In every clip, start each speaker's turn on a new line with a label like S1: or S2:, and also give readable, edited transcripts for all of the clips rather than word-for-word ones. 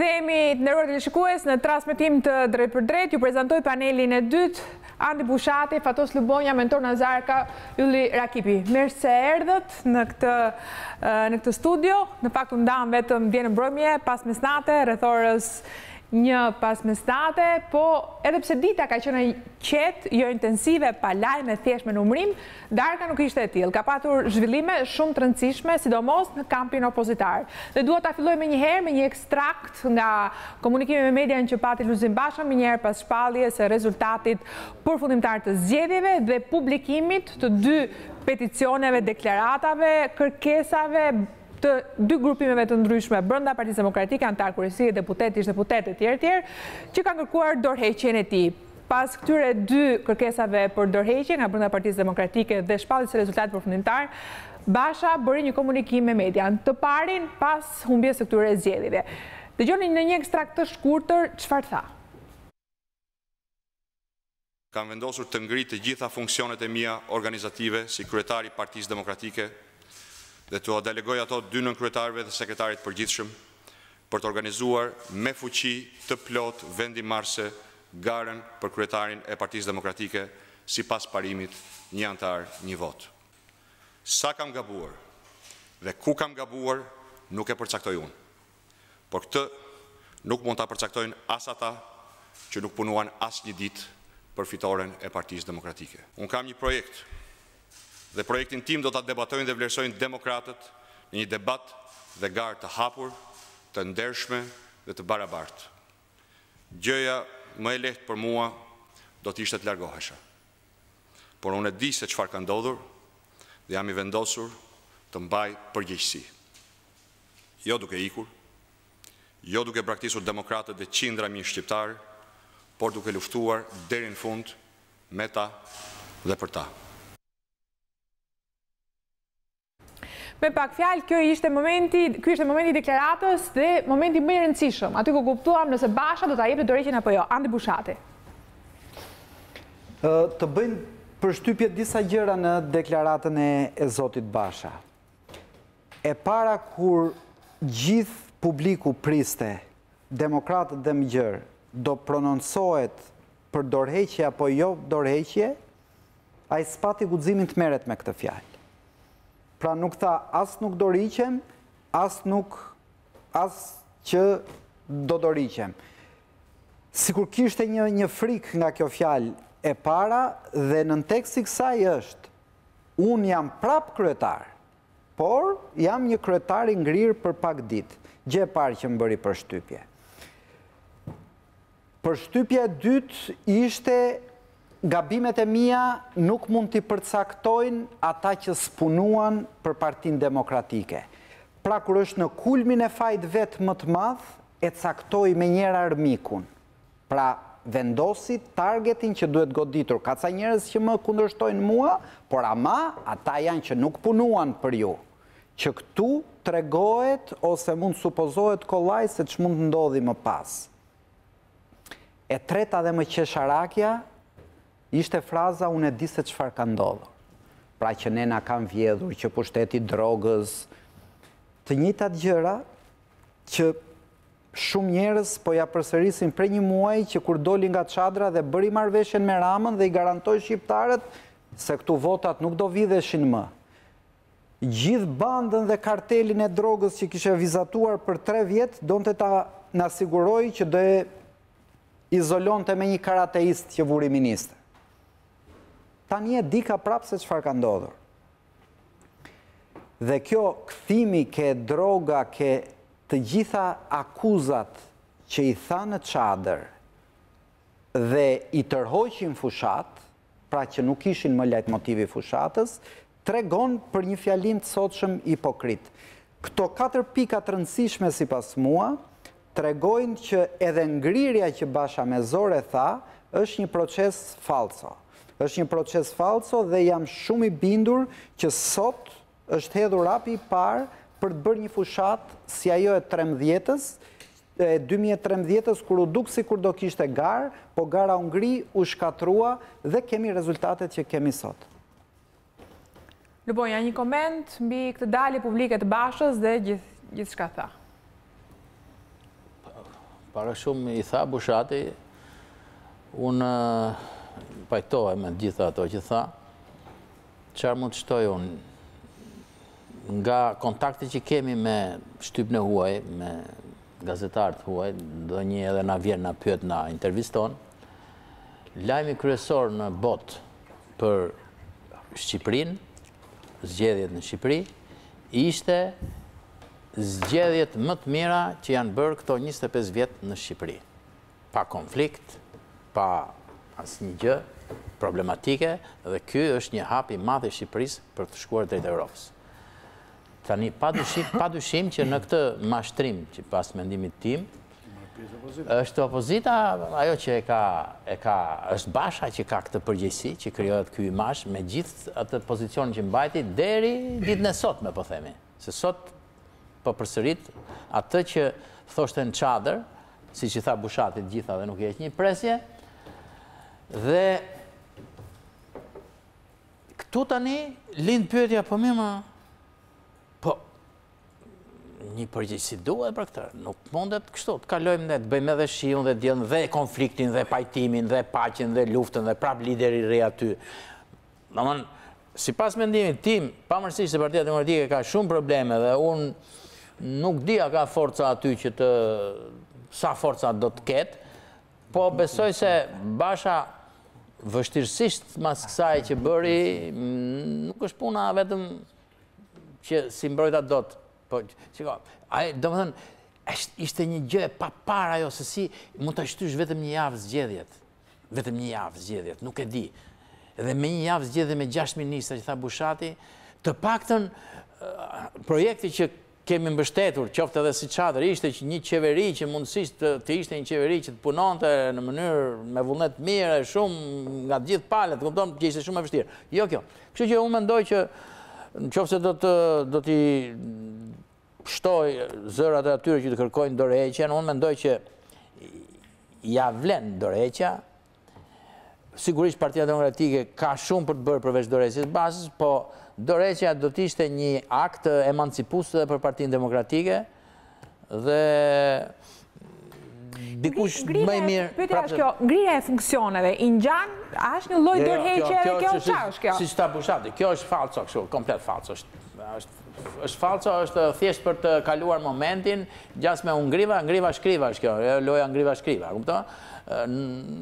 S1: Themi të nderuar teleshikues në transmetim të drejt për drejt, ju prezantoj panelin e dytë, Andi Bushati, Fatos Lubonja, Mentor Nazarka, Ylli Rakipi. Mirë se erdhët në këtë studio. Në fakt u ndam vetëm dje në mbrëmje, pas mesnate, rreth orës 1 pas mesnate, po edhe pse dita ka qenë qetë, jo intensive, pa lajme, thjesht me numërim, darka nuk ishte e tillë. Ka patur zhvillime shumë të rëndësishme, sidomos në kampin opozitar. Dhe dua ta filloj me një ekstrakt nga komunikimi me median që pati Lulzim Basha më njëherë pas shpalljes së rezultatit përfundimtar të zgjedhjeve dhe publikimit të 2 peticioneve, deklaratave, kërkesave të 2 grupimeve të ndryshme brenda Partisë Demokratike, antar kursie, deputet, ish deputet e tjerë, që kanë kërkuar dorëheqjen e tij. Pas këtyre 2 kërkesave për dorëheqje nga brenda Partisë Demokratike dhe shpalljes së rezultatit përfundimtar, Basha bëri një komunikim me median, të parin pas humbjes së këtyre zgjedhjeve. Dëgjoni në një ekstrakt të shkurtër çfarë tha.
S2: Kam vendosur të ngrit të gjitha funksionet e mia organizative si kryetari i Partisë Demokratike dhe të delegoj ato 2 nënkryetarëve dhe sekretarit përgjithshëm për të organizuar me fuqi të plot vendimarrëse garën për kryetarin e Partisë Demokratike sipas parimit 1 antar, 1 vot. Sa kam gabuar dhe ku kam gabuar nuk e përcaktoj unë. Por këtë nuk mund ta përcaktojnë as ata që nuk punuan as një ditë për fitoren e Partisë Demokratike. Unë kam një projekt dhe projektin tim do ta debatojnë dhe vlerësojnë demokratët në një debat dhe garë të hapur, të ndershme dhe të barabartë. Gjëja më e lehtë për mua do të ishte të largohesha. Por unë e di se çfarë ka ndodhur dhe jam i vendosur të mbaj përgjegjësi. Jo duke ikur, jo duke braktisur demokratët dhe qindra mijë shqiptarë, por duke luftuar deri në fund me ta dhe për ta.
S1: Me pak fjalë, ky ishte momenti i deklaratës dhe momenti më i rëndësishëm. Aty ku kuptuam nëse Basha do ta jepte dorëheqjen apo jo. Andi Bushati.
S3: Të bëjnë përshtypje disa gjëra në deklaratën e zotit Basha. E para kur gjithë publiku priste, demokratët dhe mëgjer, do prononcohet për dorëheqje apo jo dorëheqje, ai s'pati guximin të merret me këtë fjalë. Pra nuk tha as nuk do riqem, as që do riqem. Sikur kishte një frikë nga kjo fjalë e para dhe në teksti kësaj është unë jam prap kryetar, por jam një kryetar i ngrirë për pak ditë. Gjë e parë që më bëri përshtypje. Përshtypja e dytë ishte gabimet e mia nuk mund t'i përcaktojnë ata që spunuan për Partinë Demokratike. Pra kur është në kulmin e fajt vetë më të madh, e caktoi me njëra armikun. Pra vendosi targetin që duhet goditur. Ka ca njerëz që më kundërshtojnë mua, por ama ata janë që nuk punuan për ju. Që këtu tregohet ose mund supozohet kollaj se ç'mund të ndodhi më pas. E treta dhe më qesharakja ishte fraza unë e di se çfarë ka ndodhur. Pra që ne na kanë vjedhur, që pushteti drogës, të njëjtat gjëra që shumë njerëz po ja përsërisin prej një muaji që kur doli nga çadra dhe bëri marrëveshjen me Ramën dhe i garantoi shqiptarët se këtu votat nuk do vidheshin më. Gjithë bandën dhe kartelin e drogës që kishte vizatuar për 3 vjet donte ta na sigurojë që do e izolonte me një karateist që vuri ministër. Tani e di ka prapë se çfarë ka ndodhur. Dhe kjo kthimi ke droga, ke të gjitha akuzat që i tha në çadër dhe i tërhoqin fushat, pra që nuk ishin më lejtmotivi fushatës, tregon për një fjalim të sotshëm hipokrit. Këto 4 pika të rëndësishme sipas mua tregojnë që edhe ngrirja që Basha me zor e tha është një proces falso. Është një proces falso dhe jam shumë i bindur që sot është hedhur rapi i parë për të bërë një fushat si ajo e 13-ës, e 2013-ës kur u duk sikur do kishte garë, po gara u ngri, u shkatrua dhe kemi rezultatet që kemi sot.
S1: Lubonja, një koment mbi këtë dalje publike të Bashës dhe gjithçka tha.
S4: Para shumë i tha Bushati, unë pajtohem me gjitha ato që tha, çfarë mund të shtoj unë, nga kontakti që kemi me shtypën e huaj, me gazetarët huaj, do një edhe na vjen na pyet na interviston, lajmi kryesor në botë për Shqipërinë, zgjedhjet në Shqipëri, ishte zgjedhjet më të mira që janë bërë këto 25 vjet në Shqipëri. Pa konflikt, pa asnjë gjë problematike, dhe ky është një hap i madh i Shqipërisë për të shkuar drejt Evropës. Tani, pa dyshim që në këtë mashtrim, që pas mendimit tim, është opozita ajo që është Basha që ka këtë përgjegjësi, që krijohet ky imazh me gjithë atë pozicionin që mbajti deri ditën e sotme, po themi. Se sot po përsërit atë që thoshte në çadër, siç i tha Bushati të gjitha dhe nuk i heq një presje. Dhe këtu tani lind pyetja, po mirë, po një përgjegjësi duhet për këtë. Nuk mundet kështu, të kalojmë ne, të bëjmë edhe shiun dhe diellin dhe konfliktin dhe pajtimin dhe paqen dhe luftën dhe prap lideri i ri aty. Domthon, sipas mendimit tim, pavarësisht se Partia Demokratike ka shumë probleme dhe unë nuk di a ka forca aty që sa forca do të ketë, po besoj se Basha vështirësisht mas kësaj që bëri, nuk është puna vetëm që si mbrojta dot. Po, domethënë, ishte një gjë e papar ajo, se si mund ta shtysh vetëm një javë zgjedhjet. Vetëm një javë zgjedhjet, nuk e di. Dhe me një javë zgjedhje me 6 ministra që tha Bushati, të paktën projekti që kemi mbështetur, qoftë edhe si çadër, ishte që një qeveri që mundësisht të ishte një qeveri që të punonte në mënyrë me vullnet mirë, shumë nga të gjithë palët, kupton, që ishte shumë e vështirë. Jo kjo. Kështu që unë mendoj që nëse do t'i shtoj zërat e atyre që të kërkojnë dorëheqjen, unë mendoj që ja vlen dorëheqja. Sigurisht Partia Demokratike ka shumë për të bërë përveç dorëheqjes Bashës, po dorëheqja do të ishte një akt emancipues edhe për Partinë Demokratike dhe dikush më i mirë.
S1: Pyetja është kjo, ngrirja e funksioneve i ngjan, a është një lloj dorëheqje edhe kjo çfarë është kjo?
S4: Siç ta Bushati, kjo është falco kështu, komplet falco. Është falco, është thjesht për të kaluar momentin, gjas me ngriva shkriva është kjo, loja ngriva shkriva, kupton?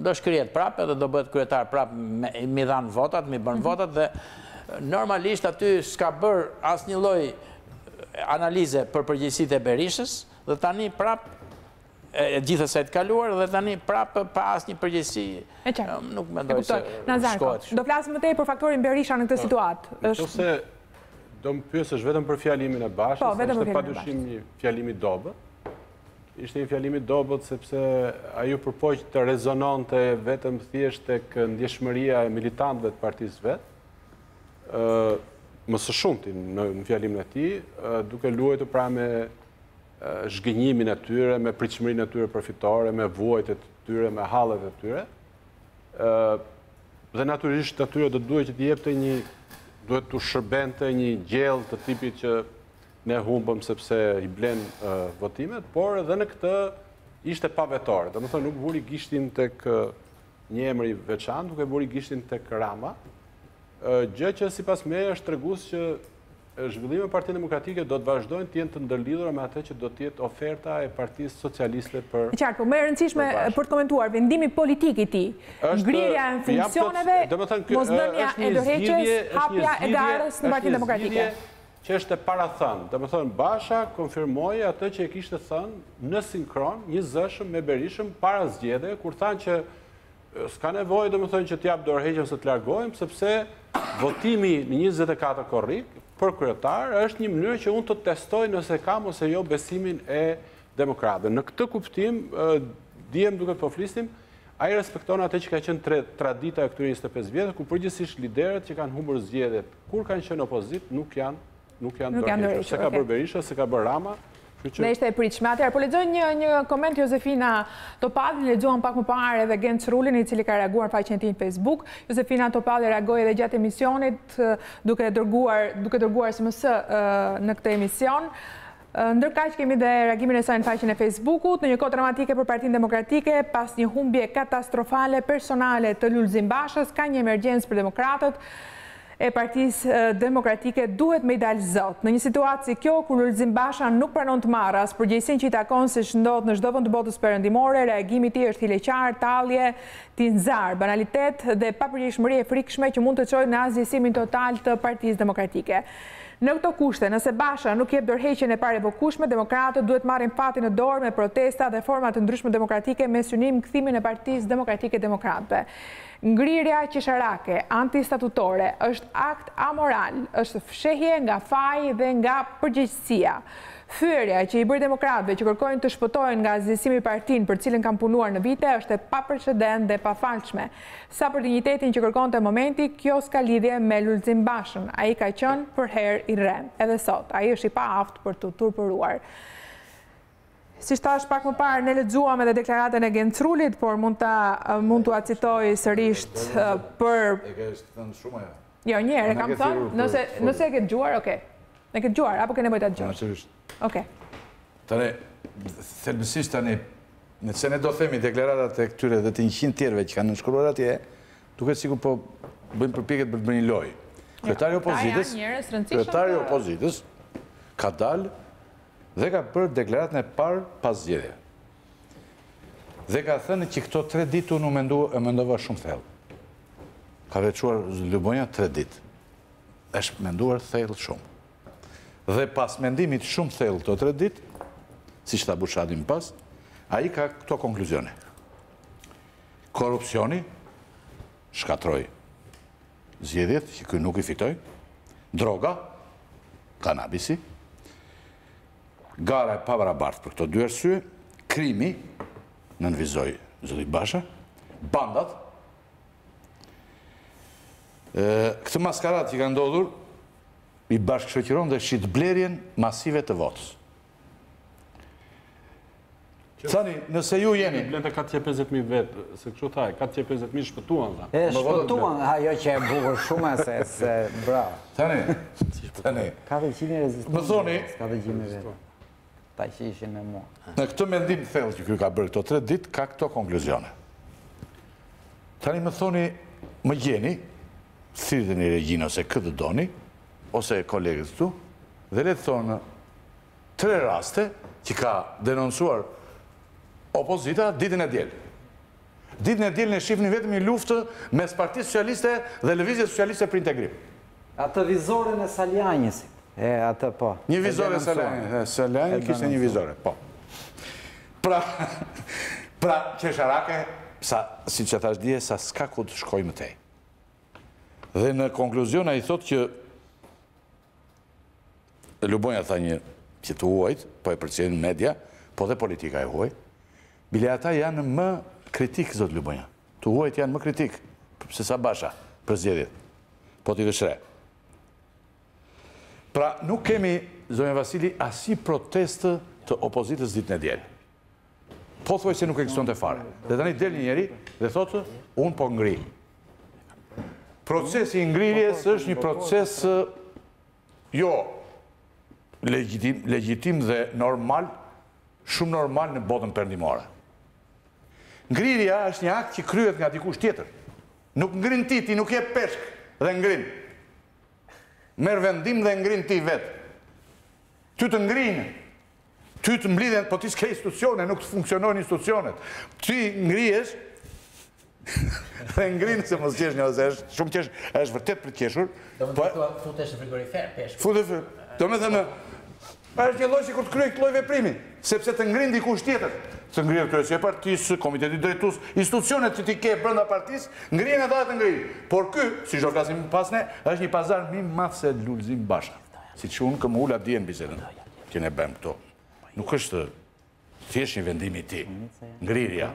S4: Do shkrihet prap edhe do bëhet kryetar prap, mi dhan votat, mi bën votat dhe normalisht aty s'ka bër asnjë lloj analize për përgjegjësitë e Berishës dhe tani prap gjithasaj të kaluar dhe tani prap pa asnjë përgjegjësi. Nuk mendoj se
S1: shkohet. Do flasim më tej për faktorin Berisha në këtë situatë.
S5: Nëse do më pyesësh vetëm për fjalimin e Bashës, është padyshim një fjalim i dobët. Ishte një fjalim i dobët sepse ai u përpoq të rezononte vetëm thjesht tek ndjeshmëria e militantëve të partisë vet. Më së shumti në fjalimin e tij, duke luajtur pra me zhgënjimin e tyre, me pritshmërinë e tyre përfitore, me vuajtjet e tyre, me hallet e tyre. Dhe natyrisht atyre do duhet që të jepte duhet të shërbente një gjellë të tipit që ne humbëm sepse i blen votimet, por edhe në këtë ishte pavetore. Domethënë nuk vuri gishtin tek një emër i veçantë, duke vuri gishtin tek Rama. Gjë që sipas meje është tregues që zhvillimi i Partisë Demokratike do të vazhdojnë të jenë të ndërlidhura me atë që do të jetë oferta e Partisë Socialiste për.
S1: Qartë, po më e rëndësishme për të komentuar vendimi politik i tij, ngrirja e funksioneve, mosdhënia e dorëheqjes, hapja e garës në Partinë Demokratike.
S5: Që është e parathënë. Domethënë Basha konfirmoi atë që e kishte thënë në sinkron, një zëshëm me Berishën para zgjedhjeve, kur thanë që s'ka nevojë domethënë që t'jap dorëheqjen se të largohem, sepse votimi në 24 korrik për kryetar është një mënyrë që unë të testoj nëse kam ose jo besimin e demokratëve. Në këtë kuptim, dihem duke po flisnim, ai respekton atë që ka qenë tradita e këtyre 25 vjetëve, ku përgjithsisht liderët që kanë humbur zgjedhjet, kur kanë qenë opozit, nuk janë dorëhequr. Se ka bërë Berisha, se ka bërë Rama.
S1: Ne ishte e pritshme. Atëherë, po lexoj një koment Josefina Topalli, lexuam pak më parë edhe Genç Rulin, i cili ka reaguar në faqen e tij në Facebook. Josefina Topalli reagoi edhe gjatë emisionit duke dërguar SMS në këtë emision. Ndërkaq kemi dhe reagimin e saj në faqen e Facebookut, në një kohë dramatike për Partinë Demokratike, pas një humbje katastrofale personale të Lulzim Bashës, ka një emergjencë për demokratët e Partisë Demokratike duhet me i dalë zot. Në një situatë si kjo, kur Lulzim Basha nuk pranon të marrë as përgjegjësinë që i takon se shndodh në çdo vend të botës perëndimore, reagimi i tij është hileqar, tallje, tinzar, banalitet dhe papërgjegjshmëri e frikshme që mund të çojë në asgjësimin total të Partisë Demokratike. Në këto kushte, nëse Basha nuk jep dorëheqjen e parevokueshme, demokratët duhet marrin fatin në dorë me protesta dhe forma të ndryshme demokratike me synim kthimin e Partisë Demokratike Demokratëve. Ngrirja qesharake, antistatutore, është akt amoral, është fshehje nga faji dhe nga përgjegjësia. Fyerja që i bëri demokratëve që kërkojnë të shpëtojnë nga zgjësimi partinë për cilën kanë punuar në vite është e paprecedent dhe pafalshme. Sa për dinjitetin që kërkonte momenti, kjo s'ka lidhje me Lulzim Bashën. Ai ka qenë për herë i rrem. Edhe sot, ai është i paaftë për të turpëruar. Si thash pak më parë, ne lexuam edhe deklaratën e Gencrulit, por mund t'ua citoj sërish për...
S6: E ke thënë shumë ajo?
S1: Jo, një herë kam thënë, nëse e ke dëgjuar, okay. E ke dëgjuar apo ke nevojë ta dëgjosh? Okej.
S6: Tani, thelbësisht tani, nëse ne do themi deklaratat e këtyre dhe të 100 tjerëve që kanë nënshkruar atje, duket sikur po bëjmë përpjekjet për të bërë një lojë. Kryetari i opozitës ka dalë dhe ka bërë deklaratën e parë pas zgjedhjeve. Dhe ka thënë që këto 3 ditë unë mendova shumë thellë. Ka veçuar Lubonja 3 ditë. Është menduar thellë shumë. Dhe pas mendimit shumë thellë të 3 ditë, si që ta Bushatin pas, a i ka këto konkluzione. Korupcioni shkatroj zgjedhjet, që këj nuk i fitoj, droga, kanabisi, gara e pabarabartë për këto 2 arsye, krimi, nënvizoj zoti Basha, bandat, këtë maskarat që ka ndodhur, i bashkëshoqiron dhe shitblerjen masive të votës. Thani, nëse ju jeni...
S5: Blente 450.000 vetë, se kështu thaj, 450.000 shpëtuan, da.
S3: Shpëtuan, ajo që e bukur shumë se bravo.
S6: Tani,
S3: ka dhe qimi rezistentë.
S6: më thoni,
S3: ka dhe qimi vetë. Ta që ishin me mua.
S6: në këtë mendim thellë që kjo ka bërë këto 3 ditë, ka këto konkluzione. Tani më thoni, më gjeni, thirrni një Regjina ose këtë doni, ose kolegët këtu, dhe le të thonë 3 raste që ka denoncuar opozita ditën e diel. Ditën e diel ne shifni vetëm një luftë mes Partisë Socialiste dhe Lëvizjes Socialiste për Integrim.
S3: Atë vizoren e Saljanjësit. Atë po.
S6: Një vizore Saljanjë kishte një vizore, po. Pra qesharake, si që thash dje, sa s'ka ku të shkoj më tej. Dhe në konkluzion a i thot që Lubonja tha një që të huajt, po e përcjenë media, po dhe politika e huaj, bile ata janë më kritik, zot Lubonja. Të huajt janë më kritik, se sa Basha, për zgjedhjet, po t'i vëshre. Pra, nuk kemi, zonja Vasili, asi protestë të opozitës ditën e diel. Po thuaj se nuk ekziston të fare. Dhe tani del një njeri dhe thotë, unë po ngri. Procesi i ngrirjes është një proces jo legjitim dhe normal, shumë normal në botën perëndimore. Ngrirja është një akt që kryhet nga dikush tjetër. Nuk ngrin ti nuk je peshk dhe ngrin. Merë vendim dhe ngrin ti vetë. Ty të ngrinë, ty të mblidhen, po ti s'ke institucione, nuk të funksionojnë institucionet. Ty ngrihesh dhe ngrinë se mos qesh një ose është shumë qesh, është vërtet për të qeshur.
S4: Futesh në frigorifer, peshk.
S6: Do me thënë, është një loj që kur të kryej këtë loj veprimi, sepse të ngrinë dikush tjetër. Të ngrinë kryesja e partisë, komiteti drejtues, institucionet që ti ke brenda partisë, ngrihen ata të ngrinë. Por ky, si do flasim pas ne, është një pazar më i madh se Lulzim Basha. Siç unë kam ula dje në bisedën që ne bëjmë këto. Nuk është thjesht një vendim i tij. Ngrirja.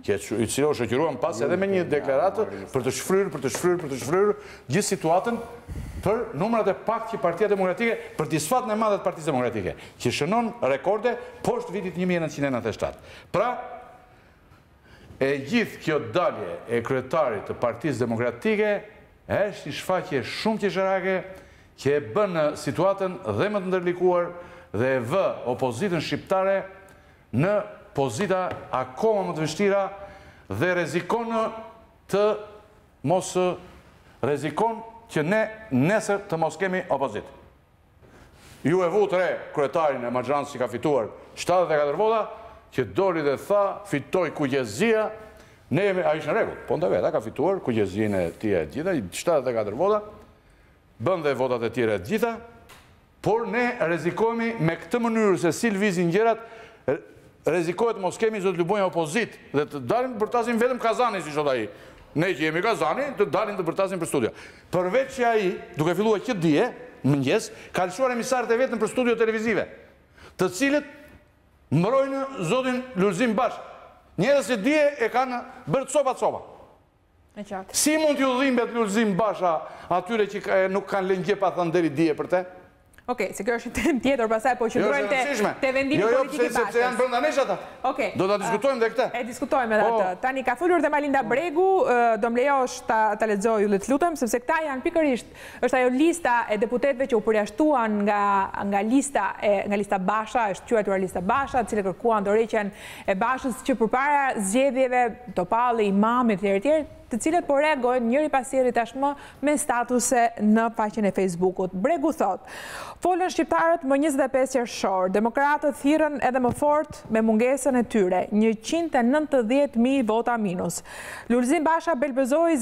S6: Që i cilo shoqëruan pas edhe me një deklaratë për të shfryrë gjithë situatën për numrat e pak që Partia Demokratike, për disfatën e madhe të Partisë Demokratike, që shënon rekorde poshtë vitit 1997. Pra, e gjithë kjo dalje e kryetarit të Partisë Demokratike është një shfaqje shumë qesharake që e bën situatën dhe më të ndërlikuar dhe e vë opozitën shqiptare në pozita akoma më të vështira dhe rezikon që ne nesër të mos kemi opozit. Ju e vut re kryetarin e Maxhancës që ka fituar 74 vota, që doli dhe tha, fitoj kuqezia, ne jemi, a ishë në regull, po në vetë, ka fituar kuqezin e tjera e gjitha, 74 vota, bën dhe votat e tjera e gjitha, por ne rezikojmi me këtë mënyrë se si lvizin gjërat, rezikohet mos kemi zotë lubojnë opozit, dhe të dalin të bërtasin vetëm Kazani, si shot aji. Ne që jemi Kazani, të dalin të bërtasin për studio. Përveç që aji, duke fillua që dje, mëngjes, ka lëshuar emisarët e vetëm për studio televizive, të cilët mbrojnë zotin Lulzim Bashkë. Njerëz që dje e kanë bërë copa. Si mund t'ju dhimbet Lulzim Basha atyre që nuk kanë lënë gjë pa thënë deri dje për te?
S1: Okej, se kjo është një temë tjetër, pastaj po qëndrojmë te vendimi politik i Bashkës.
S6: Sepse janë brenda nesh ata.
S1: Okej.
S6: Do ta diskutojmë dhe këtë.
S1: E diskutojmë edhe atë. Tani ka folur dhe Malinda Bregu, do më lejosh ta lexoj, ju lutem, sepse këta janë pikërisht është ajo lista e deputetëve që u përjashtuan nga lista Basha, është quajtur lista Basha, e cila kërkuan dorëheqjen e Bashës që përpara zgjedhjeve Topalli, Imami etj. Të cilët po reagojnë njëri pas tjetrit tashmë me statuse në faqen e Facebookut. Bregu thot: folën shqiptarët më 25 qershor, demokratët thirrën edhe më fort me mungesën e tyre, 190.000 vota minus. Lulzim Basha belbëzoi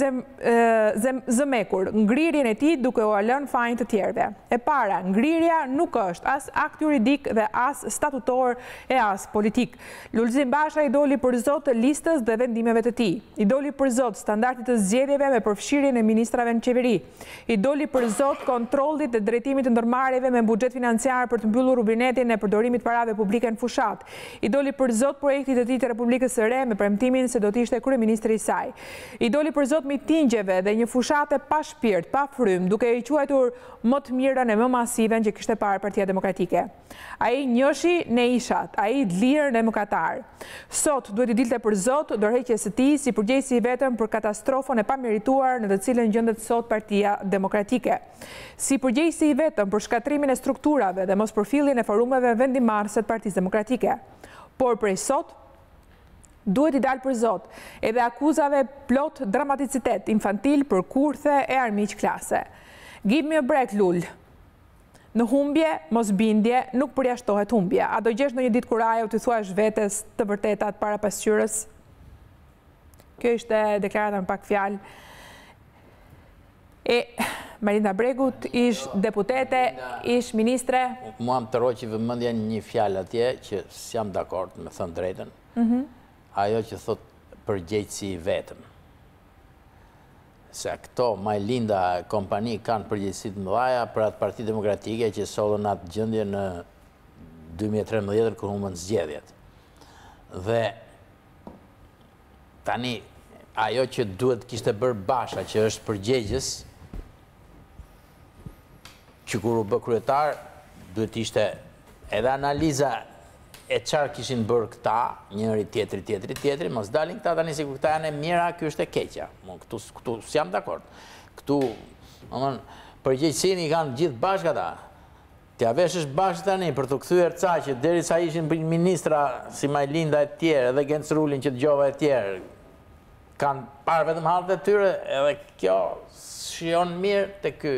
S1: zëmekur ngrirjen e tij duke u lënë fajin të tjerëve. E para, ngrirja nuk është as akt juridik dhe as statutor e as politik. Lulzim Basha i doli për zot listës dhe vendimeve të tij. I doli për zot standartit të zgjedhjeve me përfshirjen e ministrave në qeveri. I doli për zot kontrollit dhe drejtimit të ndërmarrjeve me buxhet financiar për të mbyllur rubrinetin e përdorimit parave publike në fushat. I doli për zot projektit të tij të Republikës së Re me premtimin se do të ishte kryeministri i saj. I doli për zot mitingjeve dhe një fushate pa shpirt, pa frym, duke i quajtur më të mirën e më masive që kishte parë Partia Demokratike. Ai njëshi ne ishat, ai lirë ne mëkatar. Sot duhet i dilte për zot dorëheqjes së tij si përgjegjësi i vetëm për katastrofën e pamerituar në të cilën gjendet sot Partia Demokratike. Si përgjegjësi i vetëm për shkatrimin e strukturave dhe mos përfilljen e forumeve vendimarrëse të Partisë Demokratike. Por prej sot duhet i dalë për zot edhe akuzave plot dramaticitet infantil për kurthe e armiq klase. Give me a break, Lul. Në humbje, mos bindje, nuk përjashtohet humbje. A do gjesh në një ditë kur ajo të thuash vetes të vërtetat para pasqyrës? Kjo ishte deklarata në pak fjalë. E Malinda Bregut, ish deputete, ish ministre.
S4: Mua më të roqi vëmendja një fjalë atje që s'jam dakord, me thënë drejtën. Ajo që thot përgjegjësi i vetëm. Se këto Malinda kompani kanë përgjegjësi të mëdha për atë Parti Demokratike që sollën atë gjendje në 2013 kur humbën zgjedhjet. Dhe tani ajo që duhet kishte bërë Basha, që është përgjegjës, që kur u bë kryetar, duhet ishte edhe analiza e qarë kishin bërë këta, njëri tjetri, mos dalin këta tani si kur këta janë e mira, kjo është e keqja. Këtu s'jam dakord. Këtu, përgjegjësinë i kanë gjithë bashkë ata. T'ja veshësh bashkë tani për të kthyer ca që deri sa ishin ministra si Malinda e tjerë, edhe Gencrulin që dëgjova e tjerë, kanë parë vetëm hallet e tyre, edhe kjo shijon mirë te ky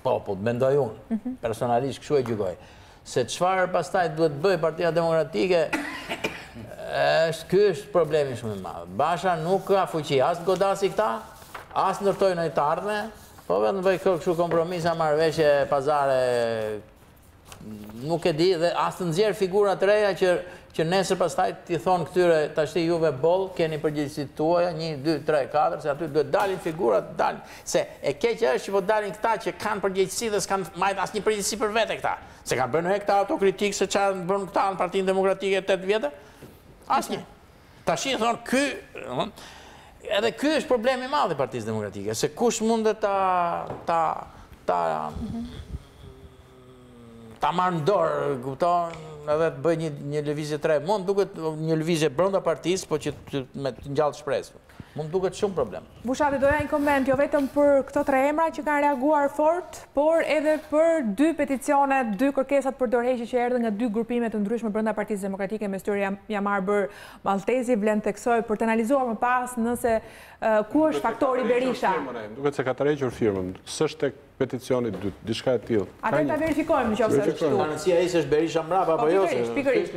S4: popull, mendoj unë. Personalisht kështu e gjykoj. Se çfarë pastaj duhet bëj Partia Demokratike, ky është problemi shumë i madh. Basha nuk ka fuqi as të godasi këta, as ndërtoj në të ardhme, po vetëm bëj kështu kompromisa, marrëveshje, pazare, nuk e di, dhe as të nxjerr figura të reja që nesër pastaj t'i thonë këtyre tashti juve boll, keni përgjegjësitë tuaja, 1, 2, 3, 4, se aty duhet dalin figurat, dalin. Se e keqja është që po dalin këta që kanë përgjegjësi dhe s'kan marrë asnjë përgjegjësi për vete këta. Se kanë bërë këta autokritikë se çfarë bën këta në Partinë Demokratike 8 vjetë? Asnjë. Tashi thonë edhe ky është problemi i madh i Partisë Demokratike, se kush mundet ta marrë në dorë, kupton? edhe të bëj një lëvizje të re. Mund duket një lëvizje brenda partisë, po që me të ngjallë shpresë. Mund duket shumë problem.
S1: Bushati, doja një koment, jo vetëm për këto 3 emra që kanë reaguar fort, por edhe për 2 peticione, 2 kërkesat për dorëheqje që erdhën nga 2 grupime të ndryshme brenda Partisë Demokratike, mes tyre jam marrë bër Maltezi, vlen teksoj për të analizuar më pas nëse ku është faktori Berisha.
S5: Duket se ka të rrequr firmën, s'është tek peticioni 2, diçka e tillë.
S1: Atë ta verifikojmë nëse është kështu.
S4: Rëndësia ishte është Berisha mbrapa apo jo?
S1: Pikërisht.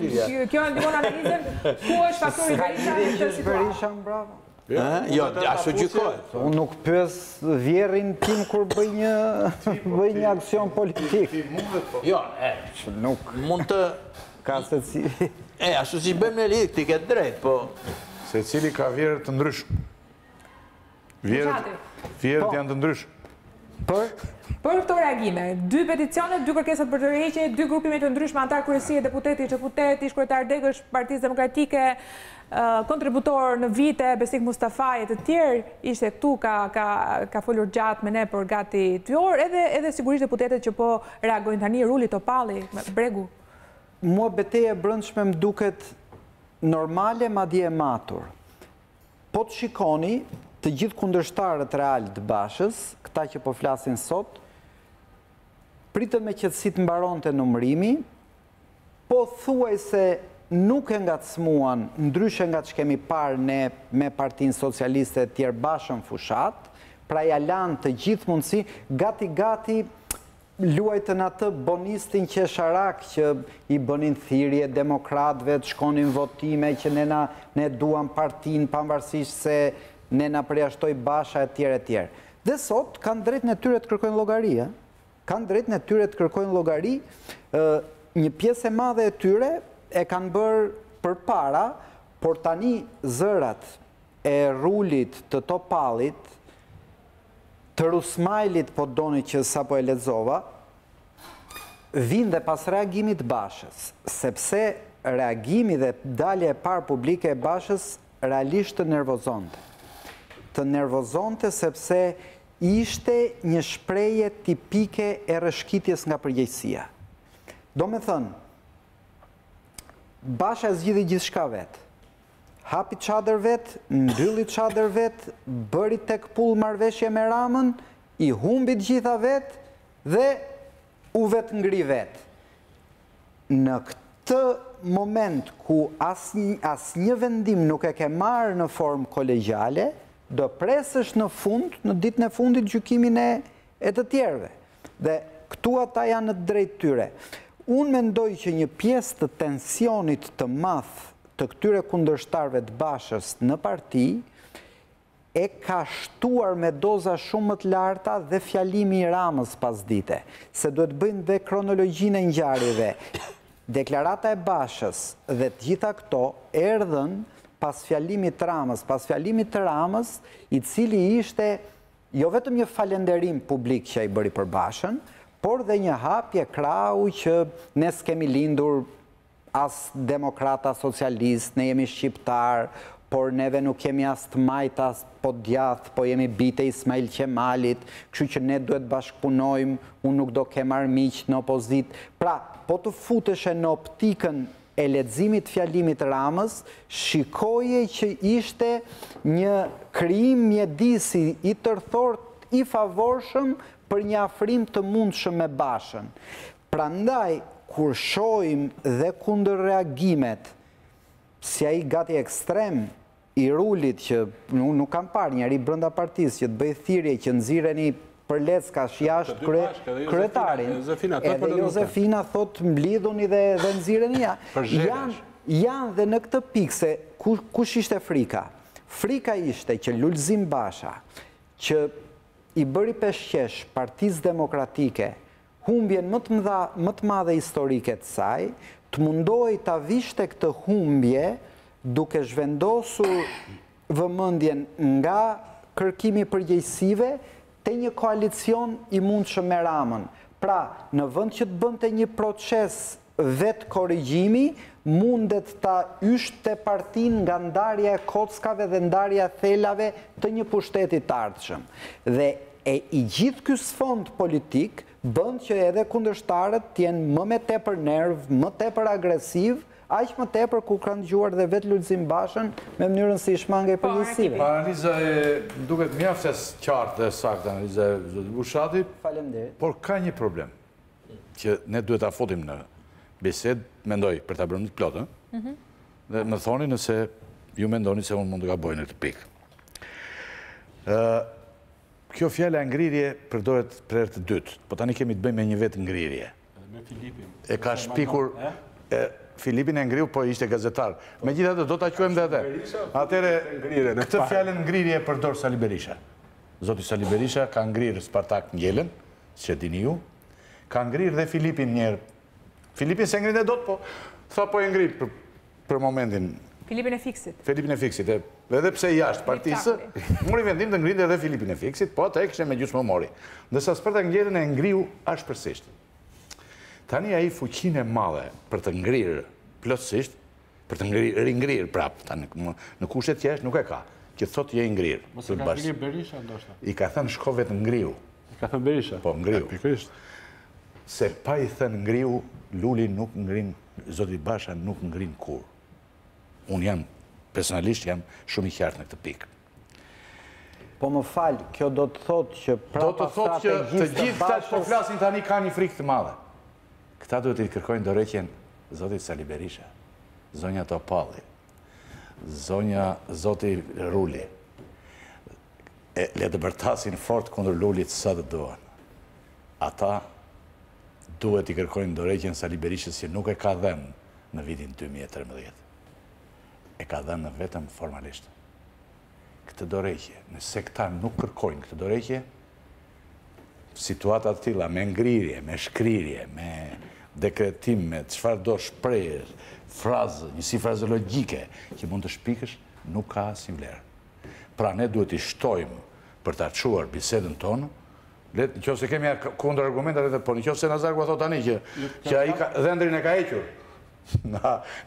S1: Kjo ndihmon analizën ku është faktori Berisha në këtë situatë.
S3: Berisha mbrapa.
S4: Jo, ashtu gjykohet.
S3: Unë nuk pyes vjerrin tim kur bëj një aksion politik.
S4: Jo,
S3: Nuk
S4: mund të...
S3: ka se si...
S4: Ashtu si bëjmë në lidhë, ti ke drejt, po...
S6: Se cili ka vjerët të ndryshme. Vjerët janë të ndryshme.
S1: Për këto reagime, 2 peticione, 2 kërkesat për dorëheqje, 2 grupime të ndryshme, antar kryesie, deputeti, deputeti, kryetar Degësh, Partisë Demokratike, kontributor në vite, Besik Mustafaj e të tjerë, ishte këtu, ka folur gjatë me ne për gati 2 orë, edhe sigurisht deputetet që po reagojnë tani, Ruli Topalli, Bregu.
S3: Mua betejë e brendshme më duket normale, madje e matur. Po të shikoni të gjithë kundërshtarët real të Bashës, këta që po flasin sot, pritën me qetësi të mbaronte numërimi, po thuaj se nuk e ngacmuan, ndryshe nga që kemi parë ne me Partinë Socialiste e tjerë Bashën fushat, pra ja lanë të gjithë mundësi, gati luajtën atë bonistin qesharak që i bënin thirrje demokratëve të shkonin votime që ne duam partinë pavarësisht se ne na përjashtoi Basha e tjerë. Dhe sot kanë drejtën e tyre të kërkojnë llogari, kanë drejtën e tyre të kërkojnë llogari, një pjesë e madhe e tyre e kanë bërë përpara, por tani zërat e Rulit, të Topallit, të Rusmajlit, po doni që sapo e lexova, vinë dhe pas reagimit Bashës, sepse reagimi dhe dalja e parë publike e Bashës realisht të nervozonte. Të nervozonte sepse ishte një shprehje tipike e rrëshqitjes nga përgjegjësia. Do me thënë, Basha zgjidhi gjithçka vetë. Hapi çadër vetë, mbylli çadër vetë, bëri tek pull marrëveshje me Ramën, i humbi të gjitha vetë dhe u vetë ngri vetë. Në këtë moment ku asnjë vendim nuk e ke marrë në formë kolegjiale, do presësh në fund, në ditën e fundit gjykimin e të tjerëve. Dhe këtu ata janë në drejt tyre. Unë mendoj që një pjesë të tensionit të madh të këtyre kundërshtarëve të Bashës në parti e ka shtuar me doza shumë më të larta dhe fjalimi i Ramës pas dite, se duhet bëjnë dhe kronologjinë e ngjarjeve. Deklarata e Bashës dhe të gjitha këto erdhën pas fjalimit të Ramës, i cili ishte jo vetëm një falënderim publik që ai bëri për Bashën, por dhe një hapje krau që ne s'kemi lindur as demokrata socialist, ne jemi shqiptar, por neve nuk kemi as të majta, po djath, po jemi bite Ismail Qemalit, kështu që ne duhet bashkëpunojmë, unë nuk do kem armiq në opozit. Pra, po të futeshe në optikën e leximit fjalimit Ramës, shikoje që ishte një krijim mjedisi i tërthort i favorshëm për një afrim të mundshëm me Bashën. Prandaj, kur shohim dhe kundër reagimet, si ai gati ekstrem i Rulit, që nuk kam parë njëri brenda partisë që të bëj thirrje që nxirreni për leckash jashtë kryetarin, edhe Jozefina thot mblidhuni dhe nxirreni ja. Janë dhe në këtë pikë se kush ishte frika? Frika ishte që Lulzim Basha, që i bëri peshqesh Partisë Demokratike, humbjen më të madhe historike të saj, të mundohej ta vishte këtë humbje duke zhvendosur vëmendjen nga kërkimi i përgjegjësive te një koalicion i mundshëm me Ramën. Pra, në vend që të bënte një proces vetë korrigjimi, mundet ta yshte partinë nga ndarja e kockave dhe ndarja e thelave të një pushteti të ardhshëm. Dhe i gjithë ky sfond politik bën që edhe kundërshtarët t'jenë më me tepër nerv, më tepër agresiv, aq më tepër ku kanë dëgjuar dhe vetë Lulzim Bashën me mënyrën si i shmangej përgjegjësive.
S6: Analiza e duket mjaft qartë dhe saktë analiza e zotit Bushatit.
S3: Faleminderit.
S6: Por ka një problem që ne duhet ta fotim në bisedë, mendoj për ta bërë të plotë, dhe më thoni nëse ju mendoni se unë mund të gaboj në këtë pikë. Kjo fjala ngrirje përdoret për herë të dytë, po tani kemi të bëjmë me një vetë ngrirje.
S5: Me Filipin.
S6: E ka shpikur Filipin e ngriu, po ishte gazetar. Megjithatë do ta quajmë dhe atë. Atëre këtë fjalën ngrirje përdor Sali Berisha. Zoti Sali Berisha ka ngrirë Spartak Ngjelen, që dini ju. Ka ngrirë dhe Filipin njerë. Filipin se ngrinë dot, po tha po e ngrit për momentin.
S1: Filipin e Fiksit.
S6: Filipin e Fiksit, edhe pse jashtë partisë, mori vendim të ngrinë edhe Filipin e Fiksit, po atë e kishte me gjysmë mori. Ndërsa Spartak Ngjelen e ngriu ashpërsisht. Tani ai fuqinë e madhe për të ngrirë plotësisht, për të ringrirë prapë, tani në kushtet jashtë nuk e ka, që thotë je i ngrirë.
S5: Mos e ka ngrirë Berisha ndoshta.
S6: I ka thënë shko vetë ngriu.
S5: I ka thënë Berisha.
S6: Po ngriu.
S5: Pikërisht.
S6: Se pa i thënë ngriu, Luli nuk ngrin, zoti Basha nuk ngrin kur. Unë jam, personalisht jam shumë i qartë në këtë pikë.
S3: Po më falë, kjo do të thotë që
S6: Do të thotë që të gjithë këta që po
S3: Bashës...
S6: flasin tani ka një frikë të madhe. Këta duhet i kërkojnë dorëheqjen zotit Sali Berisha, zonja Topalli, zoti Ruli. Le të bërtasin fort kundër Lulit sa të duan. Ata duhet i kërkojnë dorëheqjen Sali Berishës që nuk e ka dhënë në vitin 2013. E ka dhënë vetëm formalisht. Këtë dorëheqje, nëse këta nuk kërkojnë këtë dorëheqje, situata të tilla me ngrirje, me shkrirje, me dekretim, me çfarë do shprehje, frazë, njësi frazologjike që mund të shpikësh, nuk ka asnjë vlerë. Pra ne duhet i shtojmë për ta çuar bisedën tonë, nëse kemi kundër argumentat edhe po nëse Nazar thot tani që ai dhëndrin e ka hequr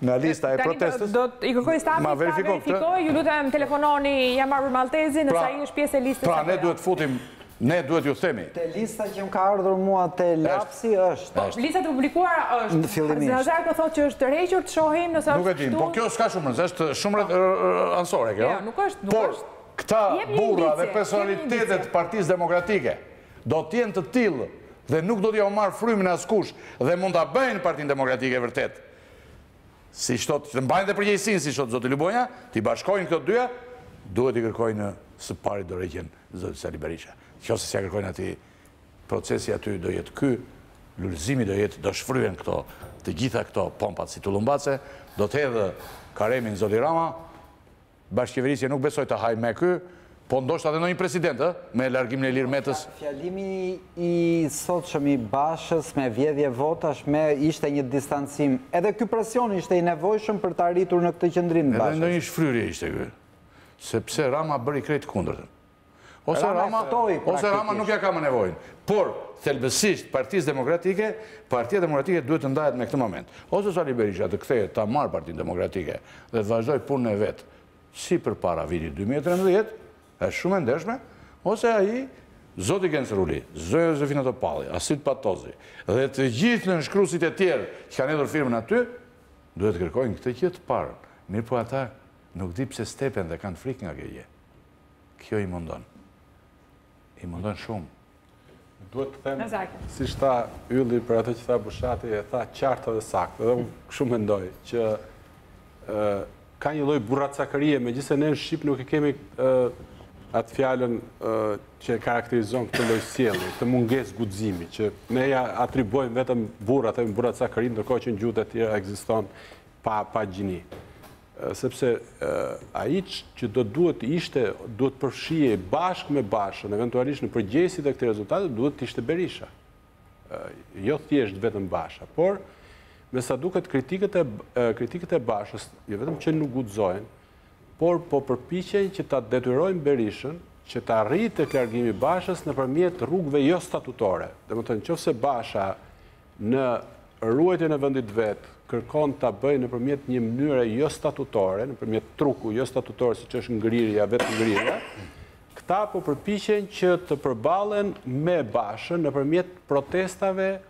S6: në lista e protestës.
S1: Do i kërkoj stafit ta verifikoj, ju lutem telefononi, jam marrë Maltezin, nëse ai është pjesë e listës.
S6: Pra ne duhet futim, ne duhet ju themi.
S3: Te lista që më ka ardhur mua te lapsi është.
S1: Lista të publikuara është.
S3: Fillimisht.
S1: Nazar ka thotë që është tërhequr, të shohim nëse është.
S6: Nuk e di, po kjo s'ka shumë, është shumë ansore kjo.
S1: Jo, nuk është.
S6: Por këta burra dhe personalitetet Partisë Demokratike do të jenë të tillë dhe nuk do t'ja u marr frymën askush dhe mund ta bëjnë Partinë Demokratike vërtet. Si thot, të mbajnë dhe përgjegjësinë, si thot zoti Lubonja, t'i bashkojnë këto dyja, duhet i kërkojnë së pari dorëheqjen zoti Sali Berisha. Nëse s'ia kërkojnë aty, procesi aty do jetë ky, lulëzimi do shfryen këto, të gjitha këto pompat si tullumbace, do të hedhë karemin zoti Rama, bashkëqeverisja nuk besoj të haj me ky, po ndoshta edhe ndonjë president, me largimin e Ilir Metës.
S3: Fjalimi i sotshëm i Bashës me vjedhje votash ishte një distancim. Edhe ky presion ishte i nevojshëm për të arritur në këtë qendrim të Bashës.
S6: Edhe ndonjë shfryrje ishte ky. Sepse Rama bëri krejt kundërtën. Ose Rama nuk ja ka më nevojën. Por, thelbësisht, Partisë Demokratike, Partia Demokratike duhet të ndahet me këtë moment. Ose Sali Berisha të kthehet ta marrë Partinë Demokratike dhe të vazhdoj punën e vet, si përpara vitit 2013, është shumë e ndershme, ose ai, zoti Genc Ruli, zonja Josefina Topalli, Asit Patozi, dhe të gjithë nënshkruesit e tjerë që kanë hedhur firmën aty, duhet të kërkojnë këtë gjë të parë. Mirë po ata nuk di pse stepen dhe kanë frikë nga kjo gjë. Kjo i mundon. I mundon shumë.
S5: Duhet të them, si tha Ylli për atë që tha Bushati, e tha qartë dhe saktë, dhe unë shumë mendoj që ka një lloj burracakërie, megjithëse ne në Shqip nuk e kemi atë fjalën që e karakterizon këtë lloj sjellje, të mungesë guximi, që ne ja atribuojmë vetëm burrat, themi burracakëri, ndërkohë që në gjuhët e tjera ekziston pa gjini. Sepse ai që duhet përfshihej bashkë me Bashën, eventualisht në përgjegjësi të këtij rezultati, duhet të ishte Berisha. Jo thjesht vetëm Basha, por me sa duket kritikët e Bashës, jo vetëm që nuk guxojnë, por po përpiqen që ta detyrojnë Berishën që ta arrijë tek largimi i Bashës nëpërmjet rrugëve jo statutore. Domethënë, nëse Basha në ruajtjen e vendit vet kërkon ta bëjë nëpërmjet një mënyre jo statutore, nëpërmjet truku jo statutor siç është ngrirja, vetë ngrirja, Ata po përpiqen që të përballen me Bashën nëpërmjet protestave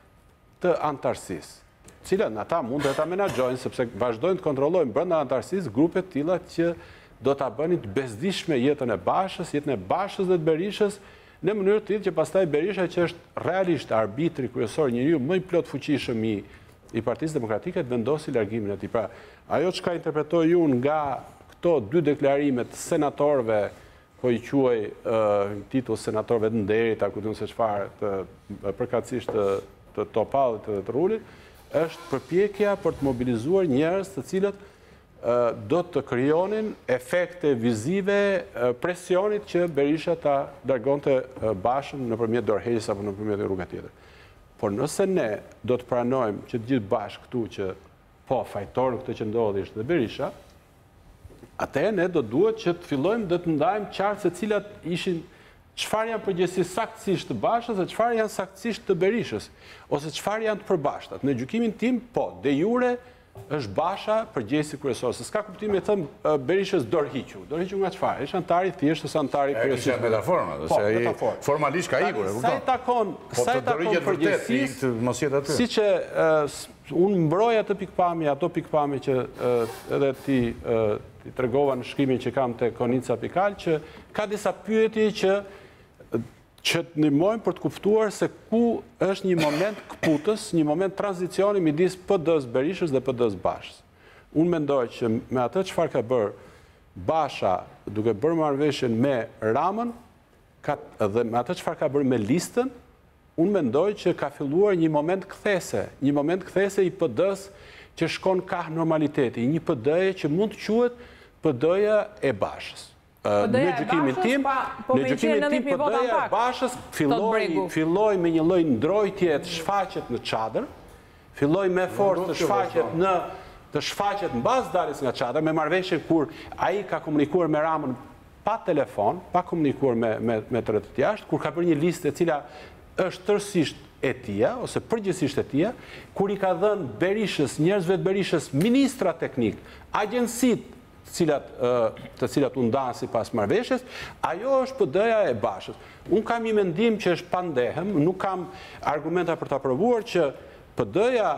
S5: të antarësisë, cilat ata mund të ta menaxhojnë sepse vazhdojnë të kontrollojnë brenda antarësisë grupe të tilla që do ta bënin të bezdishme jetën e Bashës, jetën e Bashës dhe të Berishës, në mënyrë të tillë që pastaj Berisha, që është realisht arbitri kryesor, njeriu më i plot fuqishëm i Partisë Demokratike, të vendosi largimin e tij. Pra, ajo çka interpretoj unë nga këto dy deklarime të senatorëve, po i quaj titull senatorëve të nderit, apo ku se çfarë, përkatësisht të Topallit dhe të Rullit, është përpjekja për të mobilizuar njerëz të cilët do të krijonin efekte vizive presionit që Berisha ta largonte Bashën nëpërmjet dorëheqjes apo nëpërmjet rruga tjetër. Por nëse ne do të pranojmë që të gjithë bashkë këtu që po fajtorën këtë që ndodhi ishte dhe Berisha, atëherë ne do duhet që të fillojmë dhe të ndajmë qartë se cilat ishin çfarë janë përgjegjësi saktësisht të Bashës dhe çfarë janë saktësisht të Berishës, ose çfarë janë të përbashkëtat. Në gjykimin tim, po, de jure është Basha përgjegjësi kryesor. Se s'ka kuptim e them Berishës dorëhiqu. Dorëhiqu nga çfarë? Është antari thjesht ose antari kryesor.
S6: Është metaforë, se ai formalisht ka ikur, e kupton.
S5: Sa i takon përgjegjësisë,
S6: mos jetë aty.
S5: Siç unë mbroj ato pikpamje që edhe ti tregova në shkrimin që kam te Konica Pikal, që ka disa pyetje që të ndihmojnë për të kuptuar se ku është një moment kputës, një moment tranzicioni midis PD-s Berishës dhe PD-s Bashës. Unë mendoj që me atë çfarë ka bërë Basha duke bërë marrëveshjen me Ramën dhe me atë çfarë ka bërë me listën, unë mendoj që ka filluar një moment kthese i PD-s që shkon ka normaliteti, një PD-je që mund të quhet PD-ja e Bashës. Në gjykimin tim, PD-ja e Bashës filloi me një lloj ndrojtje të shfaqet në çadër, filloi me forcë të shfaqet mbas daljes nga çadër, me marrëveshje kur ai ka komunikuar me Ramën pa telefon, pa komunikuar me të rrethet jashtë, kur ka bërë një listë e cila është tërësisht e tia, ose përgjithsisht e tia, kur i ka dhënë Berishës, njerëzve të Berishës, ministra teknik, agjensit të cilat u ndanë sipas marrëveshjes, ajo është PD-ja e Bashës. Unë kam një mendim që është pandehem, nuk kam argumenta për ta provuar që PD-ja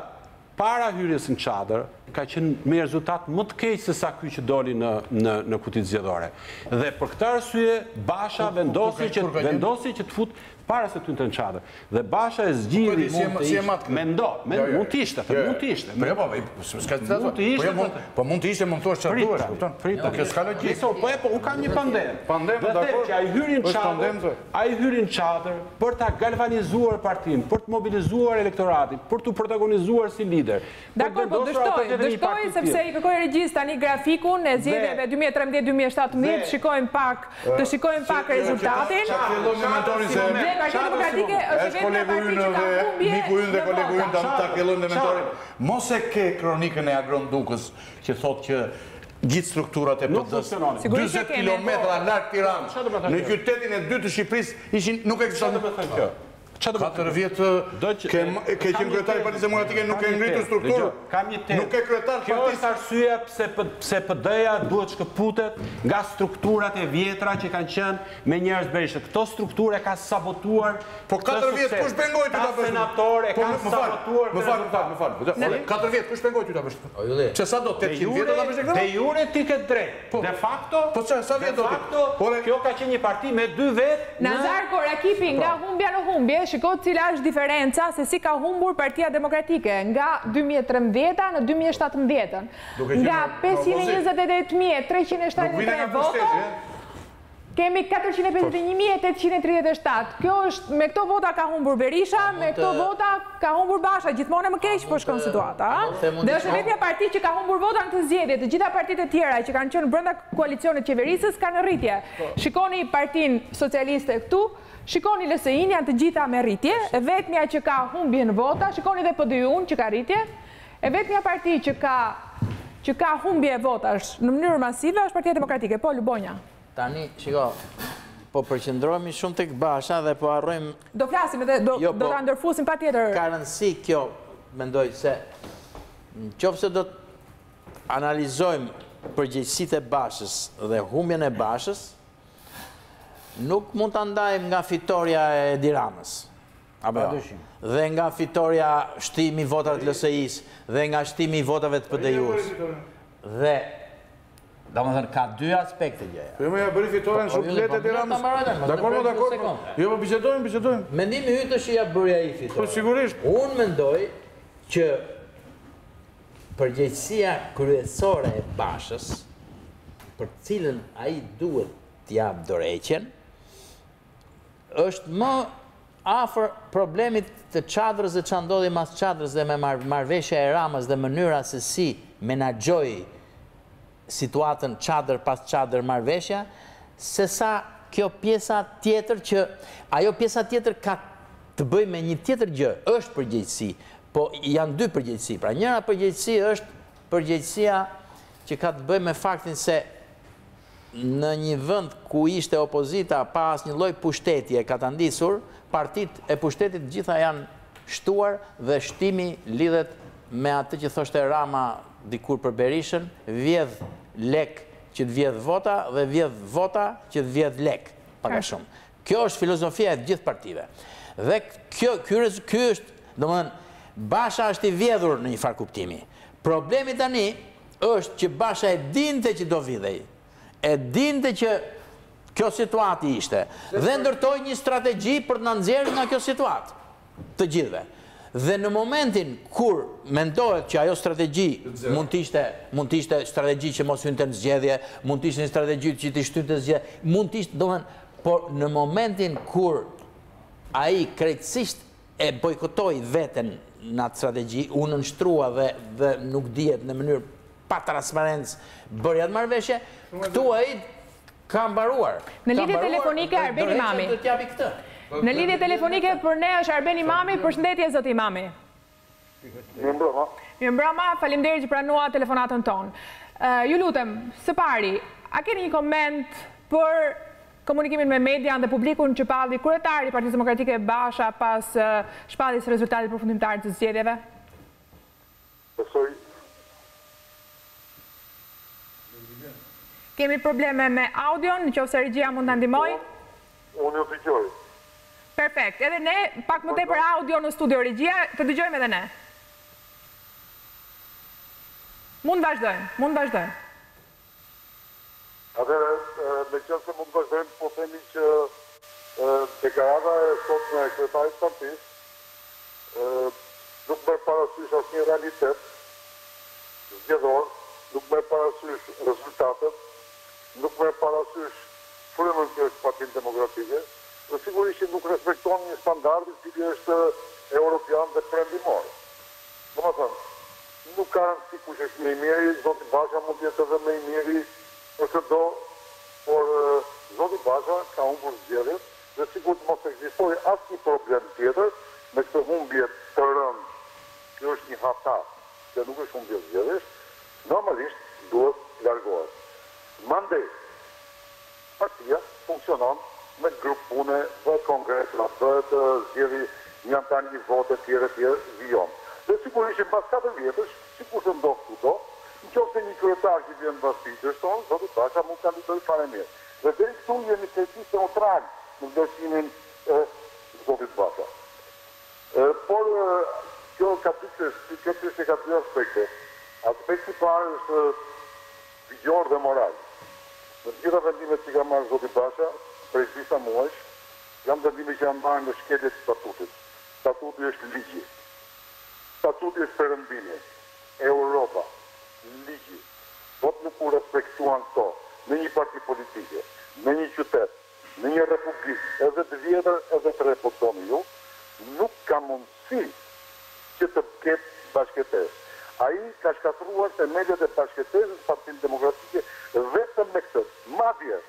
S5: para hyrjes në çadër ka qenë me rezultat më të keq se sa ky që doli në kutit zgjedhore. Dhe për këtë arsye Basha vendosi që të fut para se të në çadër. Dhe Basha e zgjidhi mund të ishte.
S6: Po mund të ishte, mund të është çfarë kupton? Po kjo s'ka logjikë.
S5: Po u kam një pandem. Dhe që ai hyri në çadër për ta galvanizuar partinë, për të mobilizuar elektoratin, për të protagonizuar si lider.
S1: Dakor, po dështoj sepse i kërkoj regjis tani grafikun e zgjedhjeve 2013-2017, të shikojmë pak rezultatin. Partia Demokratike është vetëm parti që ka humbje.
S6: Miku ynë dhe kolegu ynë ta kellojnë dhe mentorin. Mos e ke kronikën e Agron Dukës që thotë që gjithë strukturat e PD-s 40 kilometra larg Tiranës, në qytetin e dytë të Shqipërisë ishin nuk ekzistonte kjo. 4 vjet ke qenë kryetar i Partisë Demokratike, nuk e ngritur strukturën. Nuk e kryetar partisë.
S5: Kjo është arsyeja pse PD-ja duhet shkëputet nga strukturat e vjetra që kanë qenë me njerëz Berishë. Këto strukturë ka sabotuar.
S6: Po 4 vjet kush pengoi ty ta bësh?
S5: Senatorë kanë sabotuar.
S6: Më fal. 4 vjet kush pengoi ty ta bësh? Çe sa do 800 vjet ta bësh këtë?
S5: De jure ti ke drejt. De facto,
S6: po sa vjet do ti?
S5: Kjo ka qenë një parti me 2 vet.
S1: Nazar Korakipi nga humbja në humbje, shikoj cila është diferenca se si ka humbur Partia Demokratike nga 2013 në 2017. Nga 528.373 voto, kemi 451.837. Kjo është, me këto vota ka humbur Berisha, me këto vota ka humbur Basha, gjithmonë më keq po shkon situata. Dhe është vetja parti që ka humbur vota në të zgjedhje, të gjitha partitë e tjera që kanë qenë brenda koalicionit qeverisës kanë rritje. Shikoni Partinë Socialiste këtu, shikoni LSI-n, janë të gjitha me rritje, e vetmja që ka humbje në vota, shikoni dhe PD-n që ka rritje, e vetmja parti që ka humbje votash në mënyrë masive është Partia Demokratike. Po, Lubonja.
S4: Tani, shiko, po përqendrohemi shumë tek Basha dhe po harrojmë...
S1: Do flasim edhe, do ta ndërfusim pa tjetër.
S4: Ka rëndësi kjo, mendoj se nëse do të analizojmë përgjegjësitë e Bashës dhe humbjen e Bashës, nuk mund të ndajmë nga fitoria e Edi Ramës. Dhe nga fitoria shtimi votat të LSI-s, dhe nga shtimi votave të PD-jus. Dhe, da më thënë, ka dy aspekte gjëja.
S6: Po më ja bëri fitoren shumë lehtë Edi Ramës. Dakor. Jo, po bisedojmë.
S4: Mendimi yt është që ja bëri ai fitoren.
S6: Po sigurisht.
S4: Unë mendoj që përgjegjësia kryesore e Bashës, për cilën ai duhet t'jap dorëheqjen, është më afër problemit të çadrës dhe ç'a ndodhi mas çadrës dhe me marrëveshja e Ramës dhe mënyra se si menaxhoi situatën çadër pas çadër marrëveshja, se sa kjo pjesa tjetër që ajo pjesa tjetër ka të bëjë me një tjetër gjë, është përgjegjësi, po janë dy përgjegjësi. Pra njëra përgjegjësi është përgjegjësia që ka të bëjë me faktin se në një vend ku ishte opozita pa asnjë lloj pushtetje ka ta ndisur, partitë e pushtetit gjitha janë shtuar dhe shtimi lidhet me atë që thoshte Rama dikur për Berishën, vjedh lek që të vjedh vota dhe vjedh vota që të vjedh lek, pak a shumë. Kjo është filozofia e gjithë partive. Dhe ky është, domethënë, Basha është i vjedhur në një farë kuptimi. Problemi tani është që Basha e dinte që do vjedhej. E dinte që kjo situatë ishte dhe ndërtoi një strategji për të na nxjerrë nga kjo situatë të gjithëve. Dhe në momentin kur mendohet që ajo strategji mund të ishte strategji që mos hynte në zgjedhje, mund të ishte një strategji që të shtynte në zgjedhje, mund të ishte, domethënë, por në momentin kur ai krejtësisht e bojkotoi veten në atë strategji, u nënshtrua dhe nuk dihet në mënyrë pa transparencë bërja të marrëveshje, këtu ai ka mbaruar.
S1: Në lidhje telefonike Arben Imami. Në lidhje telefonike për ne është Arben Imami, përshëndetje zot Imami. Mirëmbrëma, faleminderit që pranua telefonatën tonë. Ju lutem, së pari, a keni një koment për komunikimin me media dhe publikun që palli kryetari i Partisë Demokratike Basha pas shpalljes së rezultatit përfundimtar të zgjedhjeve? Kemi probleme me audion, nëse regjia mund ta ndihmoj?
S7: Unë ju dëgjoj.
S1: Perfekt. Edhe ne pak më tepër audio në studio regjia, të dëgjojmë edhe ne. Mund vazhdojmë.
S7: Atëherë, me qënë se mund vazhdojmë, po themi që deklarata e sotme e kryetarit partisë nuk merr parasysh asnjë realitet zgjedhor, nuk merr parasysh rezultatet, nuk merr parasysh frymën që është Partia Demokratike, dhe sigurisht që nuk respekton një standard i cili është europian dhe perëndimor. Domethënë, nuk ka rëndësi kush është më i miri, zoti Basha mund të jetë edhe më i miri ose do, por zoti Basha ka humbur zgjedhjet dhe sigurt mos ekzistojë asnjë problem tjetër me këtë humbje të rëndë. Kjo është një hata që nuk është humbje zgjedhjesh, normalisht duhet largohet. Mandej, partia funksionon me grup pune, bëhet kongres, bëhet zgjedhje një antar një vote tjere vijon. Dhe sigurisht që pas 4 vjetësh, sikur të ndodh kudo, nëse një kryetar që vjen mbas fiqës tonë, zoti Basha mund të kandidojë fare mirë. Dhe deri këtu jemi krejtësisht neutral në vlerësimin e zotit Basha. Por kjo ka dy aspekte. Aspekti i parë është ligjor dhe moral. Në të gjitha vendimet që ka marrë zoti Basha, prej disa muajsh, janë vendime që janë marrë në shkelje të statutit. Statuti është ligji. Statuti është perëndimi. Europa, ligji. Sot nuk u respektuan këto në një parti politike, në një qytet, në një republikë, edhe të vjetër, edhe të repuktoni ju, nuk ka mundësi që të ketë bashkëtesë. Ai ka shkatruar themelët e bashkëtesës Partisë Demokratike vetëm me këtë. Madje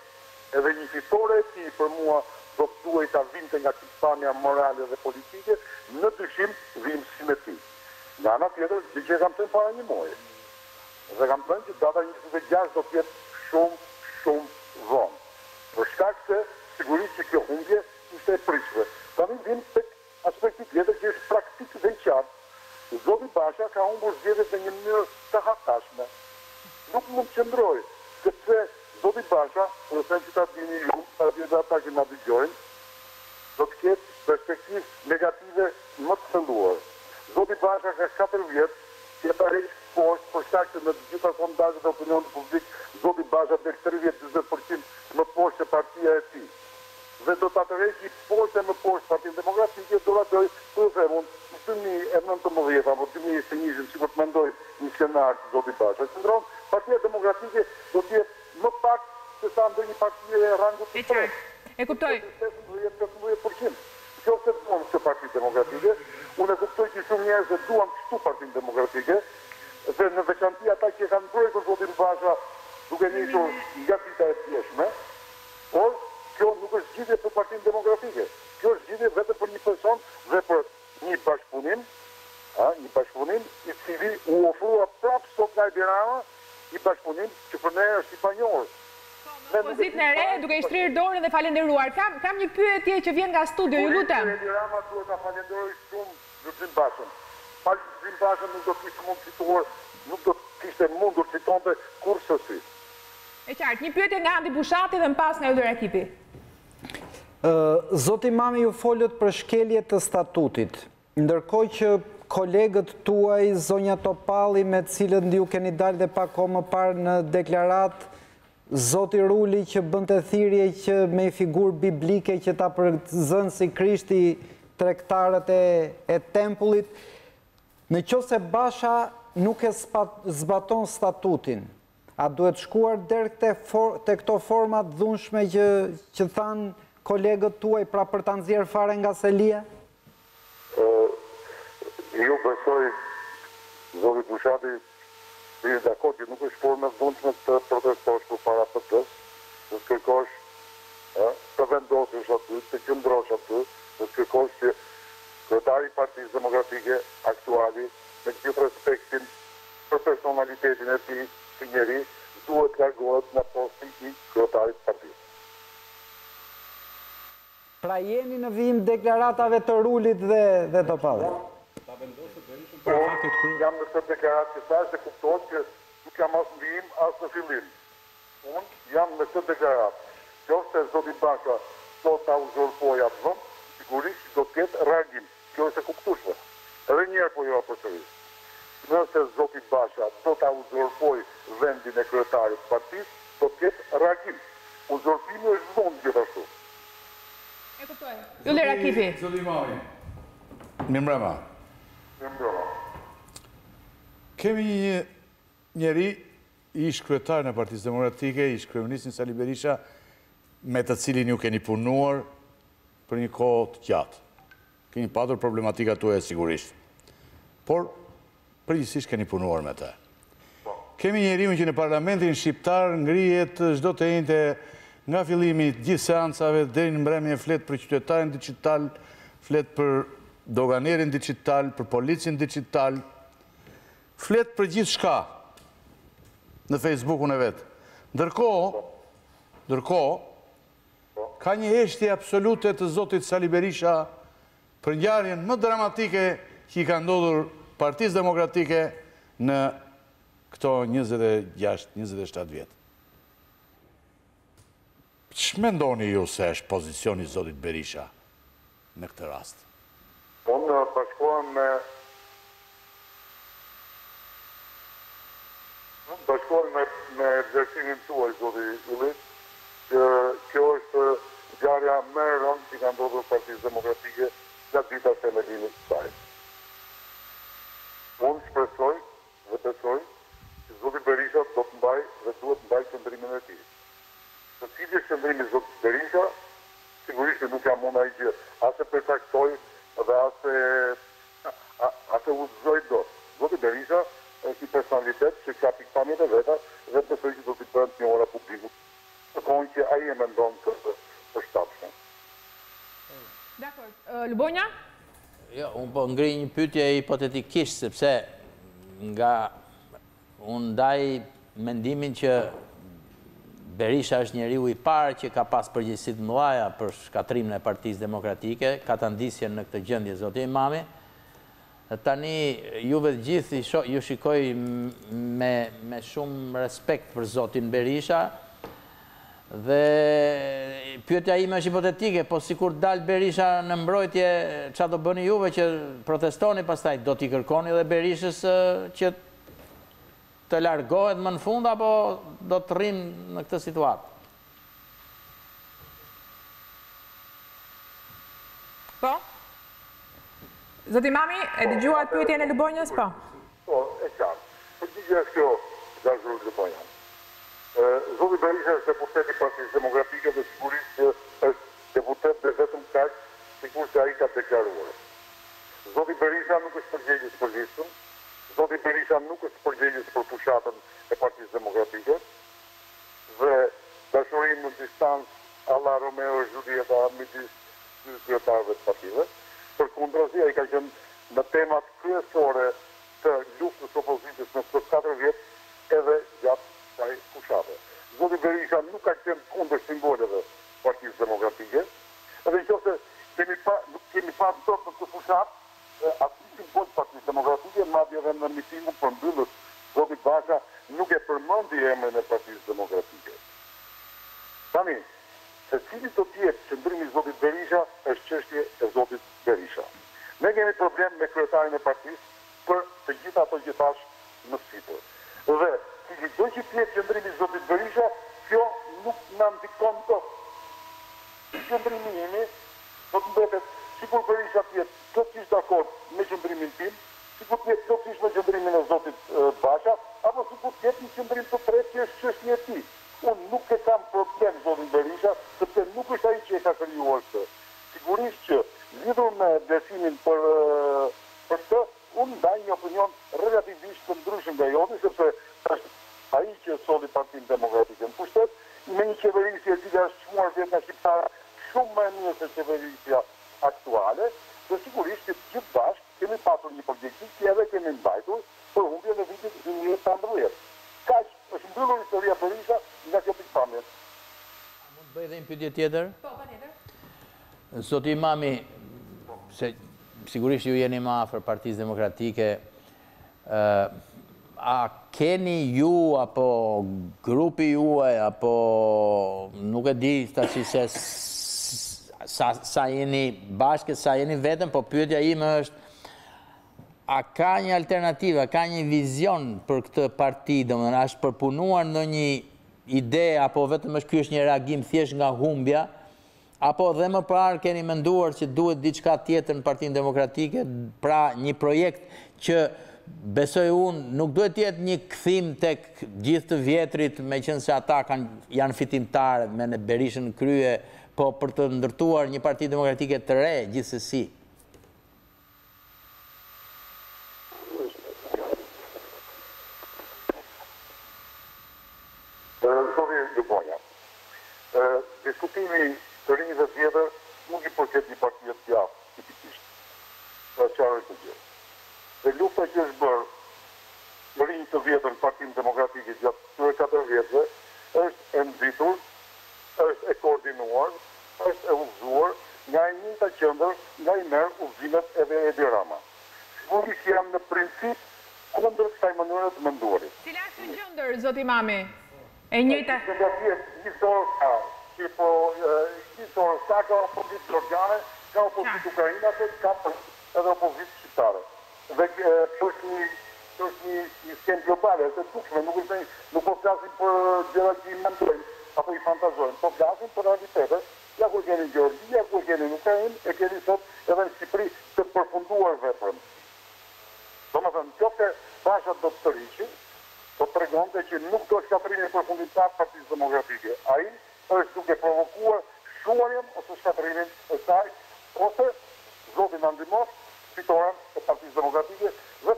S7: edhe një fitore e tij për mua do të duhej ta vinte nga pamja morale dhe politike në dyshim vimësinë e tij. Nga ana tjetër, që kam thënë para një muaji. Dhe kam thënë që data 26 do të jetë shumë vonë. Për shkak se sigurisht që kjo humbje ishte e pritshme. Tani vim tek aspekti tjetër që është praktik dhe i qartë. Zoti Basha ka humbur zgjedhjet në një mënyrë të hatashme. Nuk mund të qëndrojë, sepse zoti Zoti Basha, për të që ta dini ju, ta që nga dëgjojnë, do të ketë perspektivë negative më të thëlluar. Zoti Basha ka 4 vjetë që ta rejtë poshtë për shkak se në të gjitha sondazhet e opinionit publik, Zoti Basha del 30-40% më poshtë se partia e tij. Dhe do ta tërheqë poshtë më poshtë Partinë Demokratike, do ta doj për themun në 2019 apo 2021, sikur të mendoj një skenar të Zoti Basha. Qëndron, Partia Demokratike do të jetë më pak se sa ndonjë parti e rangut të tretë.
S1: E kuptoj.
S7: 15%. Kjo se duam këtë Partinë Demokratike, unë e kuptoj që shumë njerëz e duam kështu Partinë Demokratike, dhe në veçanti ata që kanë mbrojtur Zotin Basha duke nisur nga dita e thjeshme, por kjo nuk është zgjidhje për Partinë Demokratike. Kjo është zgjidhje vetëm për një person dhe për një bashkëpunim i cili u ofrua prapë sot nga Edi Rama, një bashkëpunim që për ne është i panjohur.
S1: Opozitën e re, duke i shtrirë dorën dhe falenderuar. Kam një pyetje që vjen nga studio, ju lutem.
S7: Edi Rama duhet ta falenderoj shumë Lulzim Bashën. Pa Lulzim Bashën nuk do të kishte mund fituar, nuk do të kishte mundur fitonte kurrë sy.
S1: E qartë, një pyetje nga Andi Bushati dhe më pas nga Yllir Akipi.
S3: Zoti Mami, ju folët për shkelje të statutit, ndërkohë që kolegët tuaj, zonja Topalli, me cilët ju keni dalë dhe pak kohë më parë në deklarat, Zoti Ruli që bënte thirrje që me figurë biblike që ta përzënë si Krishti tregtarët e tempullit, në qoftë se Basha nuk e zbaton statutin, a duhet shkuar deri te këto forma të dhunshme që thanë kolegët tuaj pra për ta nxjerrë fare nga selia?
S7: Ju besoj, Zoti Bushati, je dakord që nuk është formë e dhunshme të protestosh përpara PD-s, të kërkosh të vendosësh aty, të qëndrosh aty, të kërkosh që kryetari i Partisë Demokratike aktuali, me gjithë respektin për personalitetin e tij si njeri, duhet largohet nga posti i kryetarit të partisë.
S3: Pra jeni në vijim deklaratave të Rulit dhe Topallit.
S7: Jam në këtë deklaratë që thash dhe kuptohet që nuk jam as në vijim, as në fillim. Unë jam në këtë deklaratë. Qoftë se Zoti Basha do ta uzurpojë atë vend, sigurisht do të ketë reagim. Kjo është e kuptueshme. Edhe një herë po jo përsëris. Nëse Zoti Basha do ta uzurpojë vendin e kryetarit të partisë, do të ketë reagim. Uzurpimi është dhun gjithashtu.
S1: E kuptoj. Yllir Akipi.
S6: Zoti Mami. Mirëmbrëma. Kemi një njeri ish kryetar në Partisë Demokratike, ish kryeministin Sali Berisha, me të cilin ju keni punuar për një kohë të gjatë. Keni patur problematika tuaja sigurisht. Por, përgjithsisht keni punuar me të. Kemi njeriu që në parlamentin shqiptar ngrihet çdo të njëjtë nga fillimi të gjithë seancave deri në mbrëmje flet për qytetarin digital, flet për doganerin digital, për policin digital, flet për gjithë shka në Facebookun e vetë. Ndërkohë, ka një heshtje absolute të zotit Sali Berisha për ngjarjen më dramatike që i ka ndodhur Partisë Demokratike në këto 26-27 vjetë. Ç'mendoni ju se është pozicioni i zotit Berisha në këtë rast?
S7: Unë bashkohem me vlerësimin tuaj, zoti Ylli, që kjo është ngjarja më e rëndë që ka ndodhur Partisë Demokratike gjatë ditës së themelimit të saj. Unë shpresoj dhe besoj që zoti Berisha do të mbajë dhe duhet të mbajë qëndrimin e tij. Të cili është qëndrimi i zotit Berisha, sigurisht nuk jam unë ai gjë, as e përcaktoj dhe as e udhëzoj dot. Zoti Berisha është një personalitet që ka pikpamjet e veta dhe besoj që do t'i bëhet një ora publikut. Në kohën që ai e mendon këtë përshtatshme.
S1: Dakor. Lubonja?
S4: Jo, unë po ngri një pyetje hipotetikisht, sepse nga unë ndaj mendimin që Berisha është njeriu i parë që ka pas përgjegjësi të mëdha për shkatrimin e Partisë Demokratike, ka ta ndisjen në këtë gjendje zoti Imami. Tani juve të gjithë ju shikoj me shumë respekt për zotin Berisha, Dhe pyetja ime është hipotetike, po sikur dal Berisha në mbrojtje, ç'a do bëni juve që protestoni pastaj, do t'i kërkoni dhe Berishës që të largohet më në fund apo do të rrinë në këtë situatë?
S1: Po? Zoti Mami, e dëgjuat pyetjen e Lubonjës, po?
S7: Po, e qartë. Përgjigja është kjo, dashur Lubonja. Zoti Berisha është deputet i Partisë Demokratike dhe sigurisht që është deputet dhe vetëm kaq, sikur që ai ka deklaruar. Zoti Berisha nuk është përgjegjës për listën, Zoti Berisha nuk është përgjegjës për fushatën e Partisë Demokratike dhe dashurim në distancë alla Romeo e Julieta midis dy kryetarëve të partive. Përkundrazi ai ka qenë në temat kryesore të luftës opozitës në këto 4 vjet edhe gjatë kësaj fushate. Zoti Berisha nuk ka qenë kundër simboleve Partisë Demokratike, edhe nëse nuk kemi pa dot në këtë fushatë aty simbol Partisë Demokratike, madje edhe në mitingun për mbylljes, zoti Basha nuk e përmendi emrin e Partisë Demokratike. Tani, se cili do të jetë qëndrimi i zotit Berisha është çështje e zotit Berisha. Ne kemi problem me kryetarin e partisë për të gjitha ato që thash në sipër. Dhe do që të jetë qëndrimi i zotit Berisha, kjo nuk na ndikon dot. Qëndrimi imi do të mbetet sikur Berisha të jetë plotësisht dakord me qëndrimin tim, sikur të jetë plotësisht me qëndrimin e zotit Basha, apo sikur të jetë një qëndrim të tretë që është çështja e tij. Unë nuk e kam problem zotin Berisha, sepse nuk është ai që e ka krijuar këtë. Sigurisht që lidhur me besimin për këtë, unë ndaj një opinion relativisht të ndryshëm nga joti, sepse është ai që solli Partinë Demokratike në pushtet, me një qeverisje e cila është çmuar vetë nga shqiptarë shumë më e mirë se qeverisja aktuale, dhe sigurisht që gjithë bashkë kemi pasur një përgjegjësi që edhe kemi mbajtur për humbjen e vitit 2015. Kaq është mbyllur historia Berisha nga kjo pikpamje.
S4: Mund të bëj edhe një pyetje tjetër?
S1: Po, patjetër.
S4: Zoti Mami, se sigurisht ju jeni më afër Partisë Demokratike, a keni ju apo grupi juaj apo nuk e di tash se sa jeni bashkë, sa jeni vetëm, po pyetja ime është a ka një alternativë, a ka një vizion për këtë parti, domethënë është përpunuar ndonjë ide apo vetëm është ky është një reagim thjesht nga humbja? Apo dhe më parë keni menduar që duhet diçka tjetër në Partinë Demokratike, pra një projekt që besoj unë nuk duhet jetë një kthim tek gjithë të vjetrit, meqense ata janë fitimtarë me në Berishën në krye, po për të ndërtuar një Parti Demokratike të re gjithsesi.
S7: Diskutimi të rinj dhe tjetër nuk i përket një partie të jashtë, tipikisht. Pra çfarë është gjë. Dhe lufta që është bërë të rinj të vjetër në Partinë Demokratike gjatë këtyre 4 vjetëve është e nxitur, është e koordinuar, është e udhëzuar nga e njëjta qendër nga i merr udhëzimet edhe Edi Rama. Sigurisht jam në princip kundër kësaj mënyre të menduarit.
S1: Cila është gjendër, zoti Mami? E njëjta.
S7: Po, ka opozitë organe, ka opozitë ukrainase, ka edhe opozitë shqiptare. Dhe kjo është një skemë globale, se tukshme, nuk po flasim për gjëra që i mendojnë, apo i fantazojnë, po flasim për realitetet, ja ku keni në Gjeorgji, ja ku keni në Ukrainë, e keni sot edhe në Shqipëri të përfunduar veprën. Domethënë, qoftë Basha do të tërhiqë, do të tregonte që nuk do shkatërrimin e përfundimtar Partisë Demokratike. Ai është duke provokuar shuarjen ose shkatërimin e saj, ose zotin Andrimos, fitoren e Partisë Demokratike dhe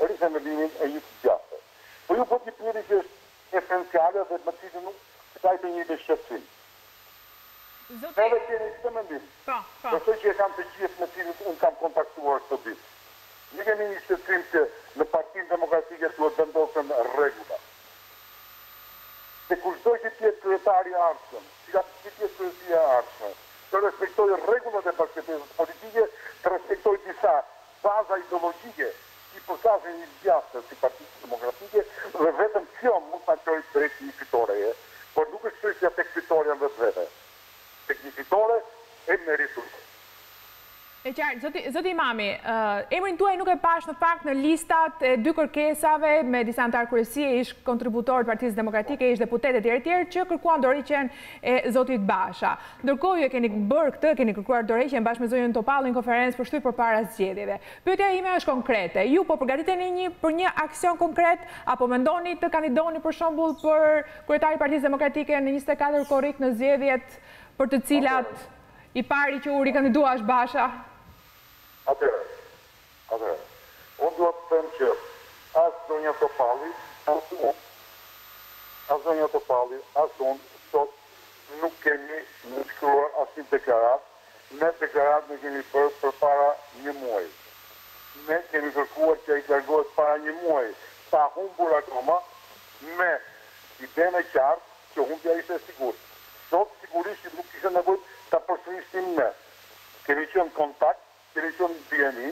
S7: rithemelimin e një të gjatë. Po ju po të pyetje që është esenciale dhe me cilën nuk kajtë një të shqetësim. Edhe keni këtë mendim. Besoj që e kam të gjithë me cilët unë kam kontaktuar këtë ditë. Ne kemi një shqetësim që në Partinë Demokratike duhet vendosen rregulla. Se kushdo që tjetë kryetari ardhshëm, që tjetë kryesia ardhshme, të respektoj rregullat e bashkëpunimit politike, të respektoj disa baza ideologjike që i përkasin një zgjatës si Partisë Demokratike dhe vetëm kjo mund ta çojë drejt një fitoreje, por nuk është çështja tek
S1: qartë, zoti Imami, emrin tuaj nuk e pash në fakt në listat e 2 kërkesave me disa antar kryesie, ish kontributor të Partisë Demokratike, ish deputetet e tjerë që kërkuan dorëheqjen e zotit Basha. Ndërkohë ju e keni bërë këtë, keni kërkuar dorëheqjen bashkë me zonjën Topalli në konferencë për shtyp përpara zgjedhjeve. Pyetja ime është konkrete. Ju po përgatiteni për një aksion konkret apo mendoni të kandidoni për shembull për kryetari i Partisë Demokratike në 24 korrik në zgjedhjet për të cilat i pari që u rikandidua është Basha?
S7: Atëherë. Unë duhet të them që as zonja Topalli, as unë, sot nuk kemi në shkruar asnjë deklarat, ne deklarat në kemi bërë për para një muaj. Ne kemi kërkuar që i largohet para një muaj, pa humbur akoma, me idenë e qartë që humbja ishte sigurt. Sot sigurisht që nuk kishte nevojë ta përsërisnim ne. Kemi qenë kontakt, kemi qenë ndjeni,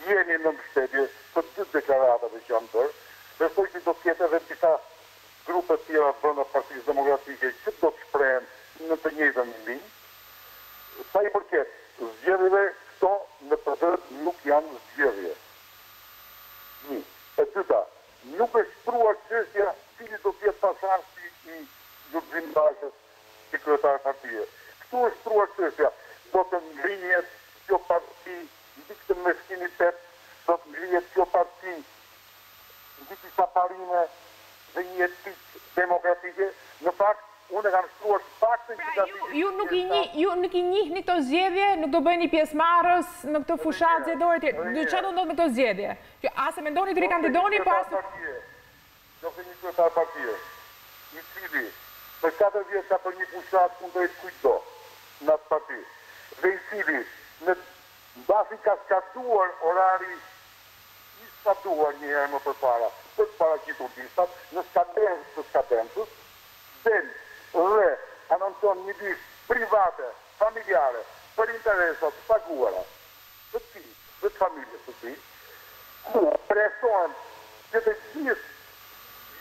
S7: jeni në mbështetje të 2 deklaratave që janë bërë, besoj që do të ketë edhe disa grupe tjera brenda Partisë Demokratike që do të shprehen në të njëjtën linjë. Sa i përket zgjedhjeve, këto në përdet nuk janë zgjedhje. Një. E dyta, nuk është shkruar çështja cili do të jetë pasardhësi i Lulzim Bashës si kryetar partie. Këtu është shkruar çështja, do të ngrihet kjo parti mbi këtë meskinitet, do të ngrihet kjo parti mbi disa parime dhe një etikë demokratike. Në fakt, unë e kam shkruar faktën që
S1: ju nuk i njihni këto zgjedhje, nuk do bëheni pjesëmarrës në këtë fushat zgjedhore të tjerë. Çfarë do ndodh me këto zgjedhje? Që as e mendoni të rikandidoni, po as
S7: do të një kryetar partie, i cili për 4 vjet ka për një fushat kundrejt kujtdo në atë parti, dhe i cili në basi ka skatuar orari i skatuar një herë më përpara, për të paraqitur listat, në skadencë të skadencës, del dhe anoncon një listë private, familjare, për interesat të paguara të ti, dhe të familjes të ti, ku presohen që të gjithë,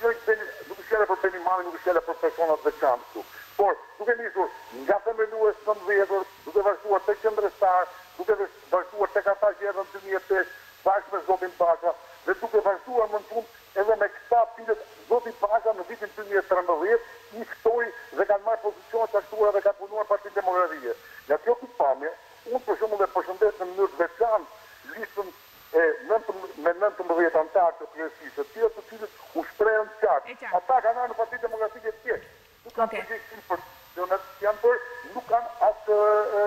S7: nuk është edhe për penimani, nuk është edhe për personat dhe qamë këtu. Por, duke nisur nga themelues 19, duke vazhduar të qendrështar, duke vazhduar tek ata që erdhën në 2005, bashkë me zotin Basha, dhe duke vazhduar më në fund edhe me këta cilët zotin Basha në vitin 2013 i ftoi dhe kanë marrë pozicione të caktuara dhe kanë punuar Partinë Demokratike. Nga kjo pikpamje, unë për shembull e përshëndes në mënyrë të veçantë listën me 19 antarë të kryesisë, të tjerë të cilët u shprehen qartë. Ata kanë ardhur në Partinë Demokratike të tjerë. Nuk kanë përgjegjësim për që janë bërë, nuk kanë atë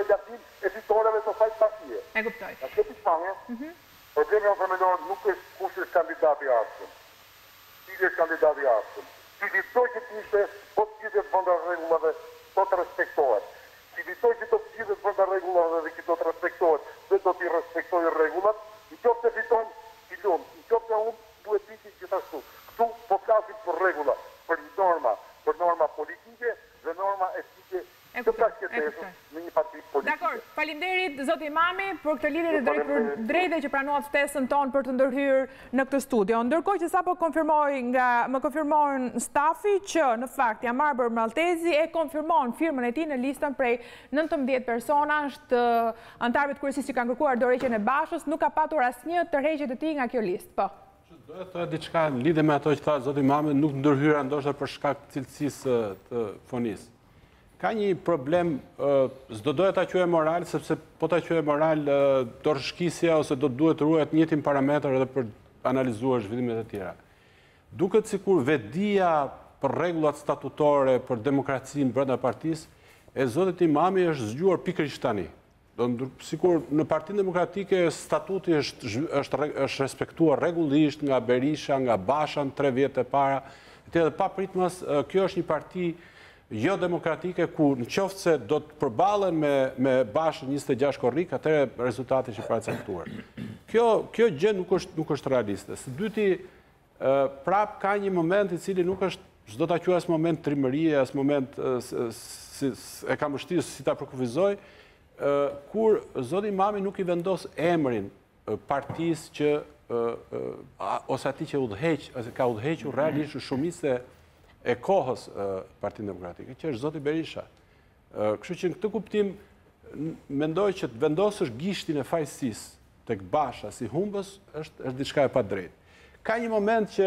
S7: gabim e fitoreve të saj partie.
S1: E kuptoj.
S7: Në kjo pikpamje, problemi themelor nuk është kush është kandidati i ardhshëm. Cili është kandidati i ardhshëm? Cili do që të ishte, po të gjithet brenda rregullave, do të respektohet. Cili do që të gjithet brenda rregullave dhe që do të respektohet, dhe do t'i respektojë rregullat, në qoftë se fiton, filon, në qoftë se unë duhet t'i gjithashtu. Këtu po flasim për rregulla, për norma politike dhe norma etike të bashkëtesës në një parti politike.
S1: Dakor, faleminderit zoti Imami për këtë lidhje drejt për drejtë që pranuat ftesën tonë për të ndërhyrë në këtë studio. Ndërkohë që sapo më konfirmon stafi që në fakt jam Arbër Maltezi e konfirmon firmën e tij në listën prej 19 personash të antarëve të kryesisë që kanë kërkuar dorëheqjen e Bashës, nuk ka patur asnjë tërheqje të tij nga kjo listë. Po.
S5: Do të thotë diçka në lidhje me ato që tha zoti Imami, nuk ndërhyra ndoshta për shkak të cilësisë të fonisë. Ka një problem, s'do doja ta quaj moral, sepse po ta quaj moral dorëshkisja ose do duhet ruhet njëjtin parametër edhe për analizuar zhvillimet e tjera. Duket sikur vetdia për rregullat statutore, për demokracinë brenda partisë, e zotit Imami është zgjuar pikërisht tani. Sikur në Partinë Demokratike statuti është respektuar rregullisht nga Berisha, nga Basha në 3 vjet e para, dhe pa pritmas, kjo është një parti jo demokratike ku në qoftë se do të përballen me Bashën 26 korrik, atëherë rezultati është i paracaktuar. Kjo gjë nuk është realiste. Së dyti, prap ka një moment i cili nuk është, s'do ta quaj as moment trimërie, as moment e kam vështirë si ta përkufizoj, kur zoti Imami nuk i vendos emrin partisë që ose atij që udhëheq, ose ka udhëhequr realisht shumicë e kohës Partinë Demokratike, që është zoti Berisha. Kështu që në këtë kuptim mendoj që të vendosësh gishtin e fajësisë tek Basha si humbës është diçka e padrejtë. Ka një moment që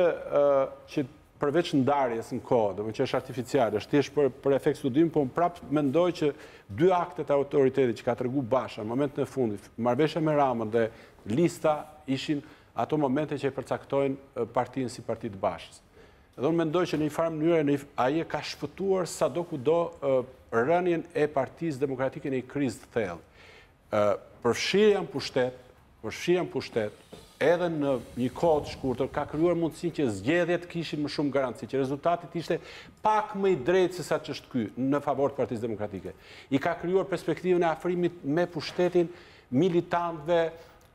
S5: përveç ndarjes në kohë, do të thotë që është artificial, është thjesht për efekt studim, po prapë mendoj që dy aktet e autoritetit që ka treguar Basha në momentin e fundit, marrëveshja me Ramën dhe lista ishin ato momente që e përcaktojnë partinë si parti të Bashës. Dhe unë mendoj që në një farë mënyrë ai ka shpëtuar sadokudo rënien e Partisë Demokratike në një krizë të thellë. Përfshirja në pushtet, edhe në një kohë të shkurtër, ka krijuar mundësinë që zgjedhjet kishin më shumë garanci, që rezultati ishte pak më i drejtë se sa ç'është ky në favor të Partisë Demokratike. I ka krijuar perspektivën e afrimit me pushtetin militantëve,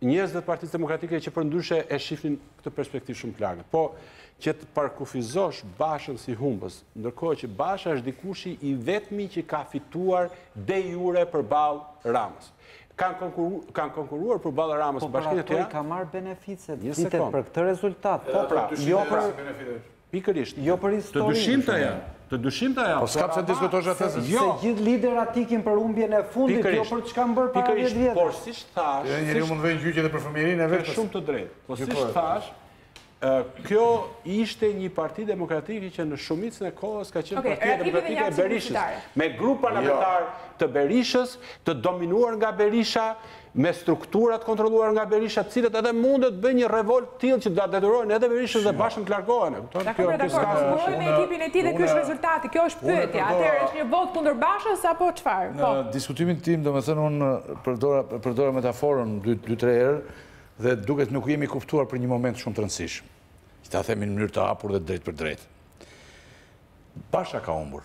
S5: njerëzve të Partisë Demokratike që përndryshe e shifnin këtë perspektivë shumë të largët. Po që të parkufizosh Bashën si humbës, ndërkohë që Basha është dikushi i vetmi që ka fituar de jure përballë Ramës. Kanë konkuruar për ballë Ramës në Bashkinë e Tiranës.
S3: Ka marrë benefice për këtë rezultat.
S5: Po pra, jo për pikërisht. Jo për historinë. Të dyshimta janë.
S6: Po s'ka pse diskutosh atë se
S3: gjithë liderat ikin për humbjen e fundit, jo për çka bërë para 10 vjetësh.
S5: Por siç thash,
S6: njeriu mund të vënë gjyqje edhe për fëmijërinë e vet.
S5: Shumë të drejtë. Po siç thash, kjo ishte një parti demokratike që në shumicën e kohës ka qenë partia demokratike e Berishës, me grup parlamentar të Berishës, të dominuar nga Berisha, me strukturat kontrolluar nga Berisha, të cilët edhe mundet bëjnë një revolt tillë që do detyrojnë edhe Berishën dhe Bashën të largohen.
S1: Dakor, me ekipin e tij dhe ky është rezultati. Kjo është pyetja. Atëherë është një vot kundër Bashës apo çfarë?
S6: Në diskutimin tim, domethënë unë përdora metaforën 2-3 herë dhe duket nuk jemi kuptuar për një moment shumë të rëndësishëm. Që ta themi në mënyrë të hapur dhe drejt për drejt. Basha ka humbur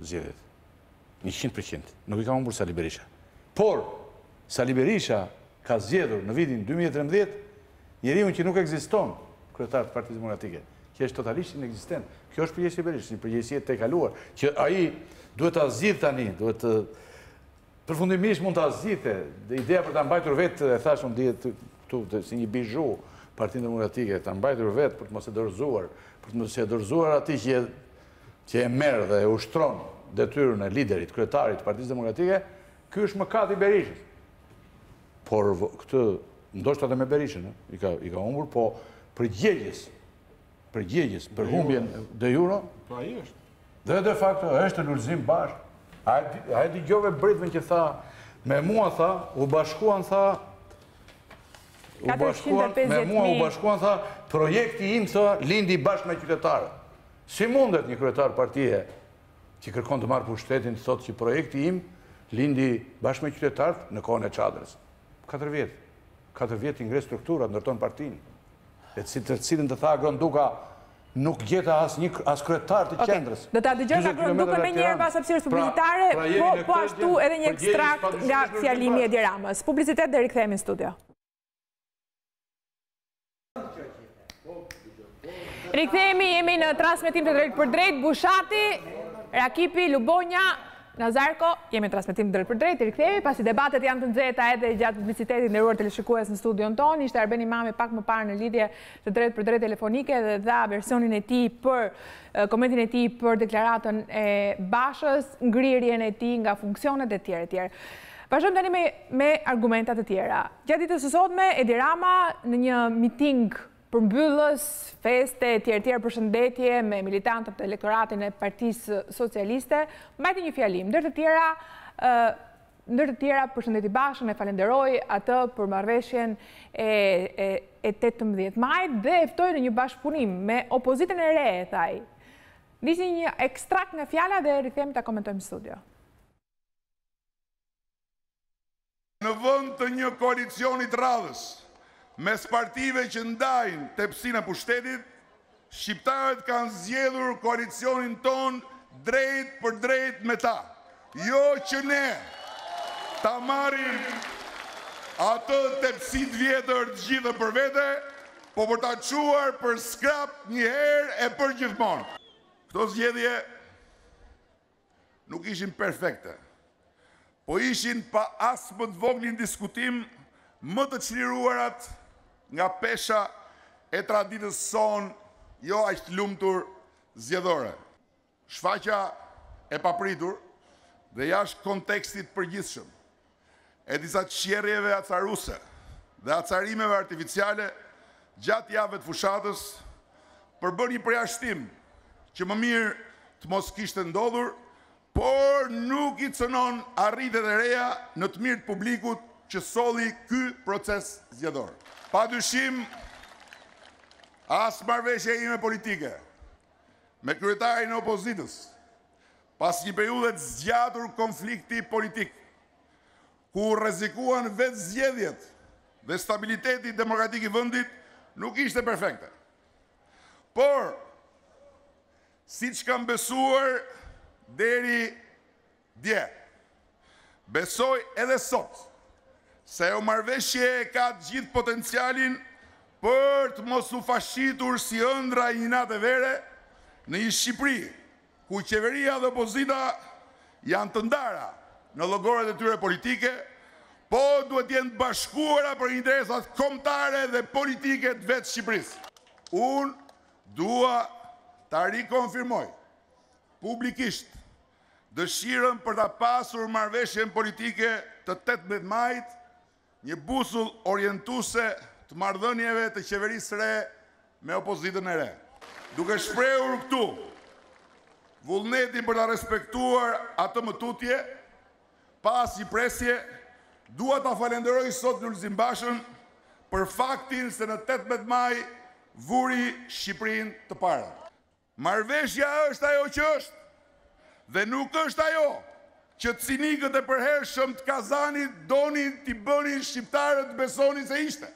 S6: zgjedhjet. 100%. Nuk i ka humbur Sali Berisha. Por Sali Berisha ka zgjedhur në vitin 2013 njeriu që nuk ekziston kryetar të Partisë Demokratike, që është totalisht inekzistent. Kjo është përgjegjësia e Berishës, një përgjegjësi e tejkaluar, që ai duhet ta zgjidhë tani, duhet të përfundimisht mund ta zgjidhte. Ideja për ta mbajtur vetë, e thashun dihet këtu si një bizhu Partinë Demokratike, ta mbajtur vetë për të mos e dorëzuar, për të mos e dorëzuar atij që e merr dhe e ushtron detyrën e liderit, kryetarit të Partisë Demokratike, ky është mëkati i Berishës. Por këtë ndoshta edhe me Berishën, i ka humbur, po përgjegjës për humbjen de jure,
S5: po ai është.
S6: Dhe de facto është Lulzim Bash. Ai dëgjove Britën që tha, me mua tha, u bashkuan tha, me mua u bashkuan tha, projekti im tha, lindi bashkë me qytetarët. Si mundet një kryetar partie që kërkon të marrë pushtetin të thotë që projekti im lindi bashkë me qytetarët në kohën e Çadrës. 4 vjet. 4 vjet i ngre strukturat, ndërton partinë. E të cilën të tha Gronduka nuk gjeta as kryetar të qendrës.
S1: Do ta dëgjojmë Grondukën më njëherë pas hapësirës publicitare, po ashtu edhe një ekstrakt nga fjalimi i Edi Ramës. Publicitet dhe rikthehemi në studio. Rikthehemi, jemi në transmetim të drejt për drejt, Bushati, Rakipi, Lubonja, Nazarko, jemi në transmetim të drejt për drejt, rikthehemi, pasi debatet janë të nxehta edhe gjatë publicitetit nderuar televizionist në studion tonë. Ishte Arben Imami pak më parë në lidhje të drejt për drejt telefonike dhe dha versionin e tij për komentin e tij për deklaratën e Bashës, ngrirjen e tij nga funksionet e tjerë e tjerë. Vazhdojmë tani me argumentat e tjera. Gjatë ditës së sotme, Edi Rama në një miting përmbyllës, feste, tjerë përshëndetje me militantët të elektoratin e Partisë Socialiste, mbajti një fjalim. Ndër të tjera përshëndeti Bashën, e falenderoi atë për marrëveshjen e 18 majit dhe e ftoi në një bashkëpunim me opozitën e re, thaj. Nisi një ekstrakt nga fjala dhe rikthehemi ta komentojmë në studio.
S8: Në vend të një koalicioni të radhës mes partive që ndajnë tepsinë e pushtetit, shqiptarët kanë zgjedhur koalicionin ton drejt për drejt me ta. Jo që ne ta marrim atë tepsit vjetër të gjithë për vete, po për ta quar për skrap një herë e për gjithmonë. Këto zgjedhje nuk ishin perfekte, po ishin pa as më të voglin diskutim më të çliruarat nga pesha e traditës son, jo aq lumtur zgjedhore. Shfaqja e papritur dhe jashtë kontekstit përgjithshëm e disa qerjeve acaruse dhe acarimeve artificiale gjatë javëve të fushatës përbën një përjashtim që më mirë të mos kishte ndodhur, por nuk i cënon arritet e reja në të mirë të publikut që solli ky proces zgjedhor. Padyshim, as marrëveshja ime politike me kryetarin e opozitës, pas një periudhe të zgjatur konflikti politik, ku rrezikuan vetë zgjedhjet dhe stabiliteti demokratik i vendit, nuk ishte perfekte. Por, siç kam besuar deri dje, besoj edhe sot se o marrëveshje ka gjithë potencialin për të mos u fashitur si ëndra i një natë vere në një Shqipëri ku qeveria dhe opozita janë të ndara në llogoret e tyre politike, po duhet jenë të bashkuara për interesat kombëtare dhe politike të vetë Shqipërisë. Unë dua ta rikonfirmoj publikisht dëshirën për ta pasur marrëveshjen politike të 18 majit, një busull orientuese të marrëdhënieve të qeverisë re me opozitën e re. Duke shprehur këtu vullnetin për ta respektuar atë më tutje, pas një presje, dua ta falenderoj sot Lulzim Bashën për faktin se në 18 maj vuri Shqipërinë të parë. Marrëveshja është ajo që është, dhe nuk është ajo që cinikët e përhershëm të Kazanit donin t'i bënin shqiptarët besonin se ishte.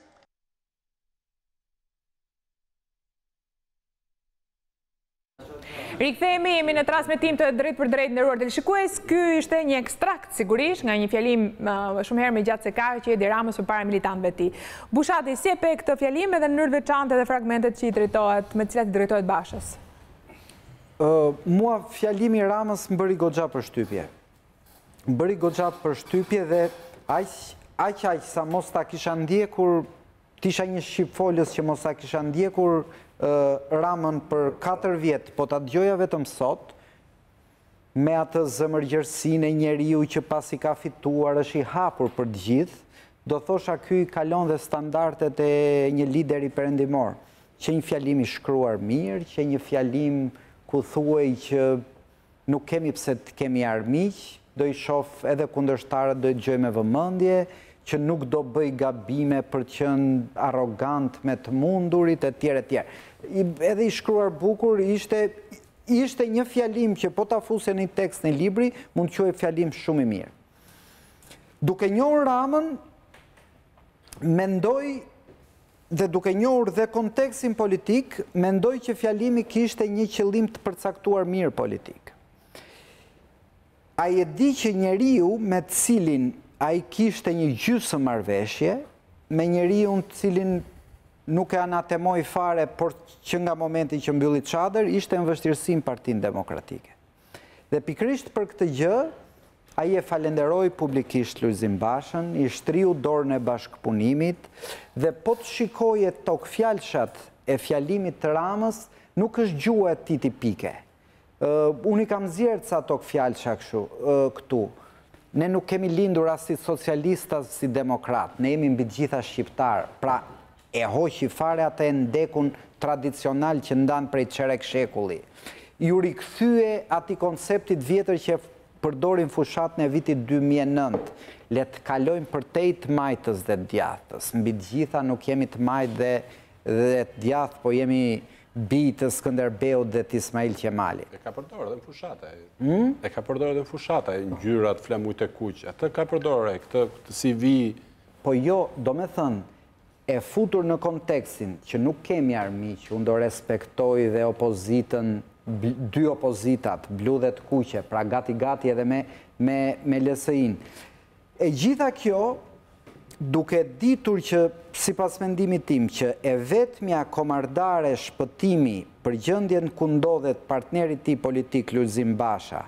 S1: Rikthehemi, jemi në transmetim të drejt për drejt nderuar teleshikues. Ky ishte një ekstrakt sigurisht nga një fjalim shumë herë më gjatë se ka që Edi Ramës përpara militantëve të tij. Bushati, si e pe këtë fjalim edhe në mënyrë të veçantë dhe fragmentet që i drejtohet, me të cilat i drejtohet Bashës?
S3: Mua fjalimi Ramës më bëri goxha përshtypje. Më bëri goxha përshtypje dhe aq sa mos ta kisha ndjekur, tisha një shqipfolës që mos ta kisha ndjekur Ramën për 4 vjet, po ta dëgjoja vetëm sot, me atë zëmërgjërsinë e njeriu që pasi ka fituar është i hapur për të gjithë, do thosha ky kalon dhe standardet e një lideri perëndimor, që një fjalim i shkruar mirë, që një fjalim ku thuaj që nuk kemi pse të kemi armiq, do i shoh edhe kundërshtarët do i dëgjoj me vëmendje, që nuk do bëj gabime për të qenë arrogant me të mundurit etj. Edhe i shkruar bukur ishte një fjalim që po ta fuse në tekst në libri, mund të quhej fjalim shumë i mirë. Duke njohur Ramën, mendoj dhe duke njohur dhe kontekstin politik, mendoj që fjalimi kishte një qëllim të përcaktuar mirë politik. Ai e di që njeriu me të cilin ai kishte një gjysmë marrëveshje me njeriu të cilin nuk e anatemoj fare, por që nga momenti që mbylli çadër ishte në vështirësi në Partinë Demokratike. Dhe pikërisht për këtë gjë, ai e falenderoi publikisht Lulzim Bashën, i shtriu dorën e bashkëpunimit dhe po të shikoje tokfjalshat e fjalimit të Ramës, nuk është gjua e tij tipike. Unë i kam nxjerrë ca tokfjalsha këtu. Ne nuk kemi lindur as si socialista si demokrat, ne jemi mbi të gjitha shqiptar, pra e hoqi fare atë ndekun tradicional që ndan prej çerek shekulli. Ju rikthye atij konceptit vjetër që përdorin fushatën e vitit 2009. Le të kalojmë përtej të majtës dhe të djathtës. Mbi të gjitha nuk jemi të majtë dhe të djathtë, po jemi bij të Skënderbeut dhe të Ismail Qemali.
S5: E ka përdorur edhe në fushata. E ka përdorur edhe në fushata, ngjyrat, flamujt e kuq. Atë ka përdorur këtë si vi.
S3: Po jo, do me thënë, e futur në kontekstin që nuk kemi armiq, unë do respektoj dhe opozitën, dy opozitat, blu dhe të kuqe, pra gati edhe me LSI-n. E gjitha kjo, duke ditur që, sipas mendimit tim, që e vetmja komardare shpëtimi për gjendjen ku ndodhet partneri i tij politik Lulzim Basha,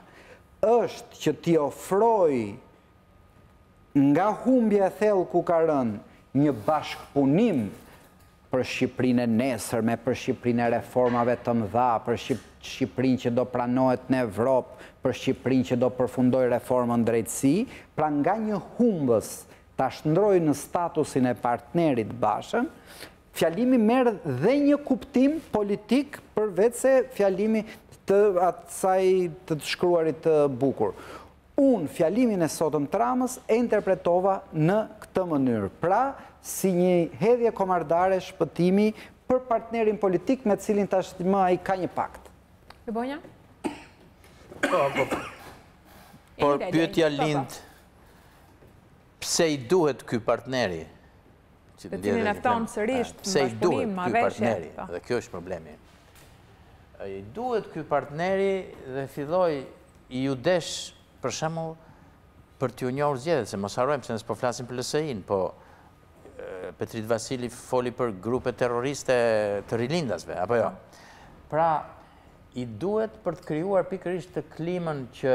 S3: është që t'i ofroj nga humbja e thellë ku ka rënë një bashkëpunim për Shqipërinë e nesërme, për Shqipërinë e reformave të mëdha, për Shqipërinë që do pranohet në Evropë, për Shqipërinë që do përfundoj reformën drejtësi, pra nga një humbës ta shndroj në statusin e partnerit Bashën, fjalimi merr dhe një kuptim politik përveç se fjalimi të asaj të shkruarit të bukur. Unë fjalimin e sotëm të Ramës e interpretova në këtë mënyrë. Pra, si një hedhje komardare shpëtimi për partnerin politik me cilin tashmë ai ka një pakt.
S1: Lubonja?
S4: Por pyetja lind, pse i duhet ky partneri?
S1: Të cilin efton sërish
S4: pse i duhet ky partneri? Dhe kjo është problemi. I duhet ky partneri dhe filloj i ju desh për shembull për t'ju njohur zgjedhjet, se mos harrojmë se ne s'po flasim për LSI-n, po Petrit Vasili foli për grupe terroriste të rilindasve, apo jo? Pra, i duhet për të krijuar pikërisht të klimën që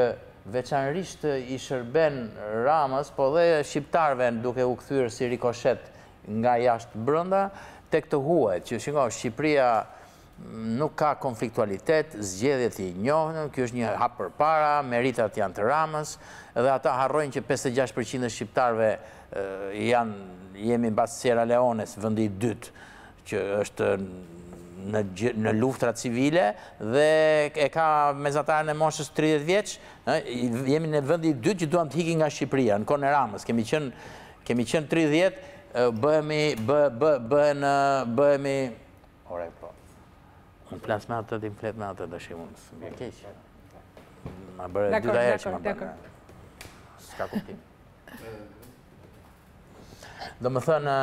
S4: veçanërisht i shërben Ramës, po dhe shqiptarëve duke u kthyer si rikoshet nga jashtë brenda tek të huajt, që shikoj Shqipëria nuk ka konfliktualitet, zgjedhjet i njohën, kjo është një hap përpara, meritat janë të Ramës, dhe ata harrojnë që 56% e shqiptarëve jemi mbas Sierra Leones, vendi i dytë, që është në luftra civile, dhe e ka mesatarën e moshës 30 vjeç, jemi në vendi i dytë që duam të hiqim nga Shqipëria, në kohën e Ramës, kemi qenë 30, bëhemi, ore po. Unë flas me atë, tim flet me atë dëshim unë, së më keq. Ma bërë dyta herë që ma bërë. S'ka kuptim. Do më thënë,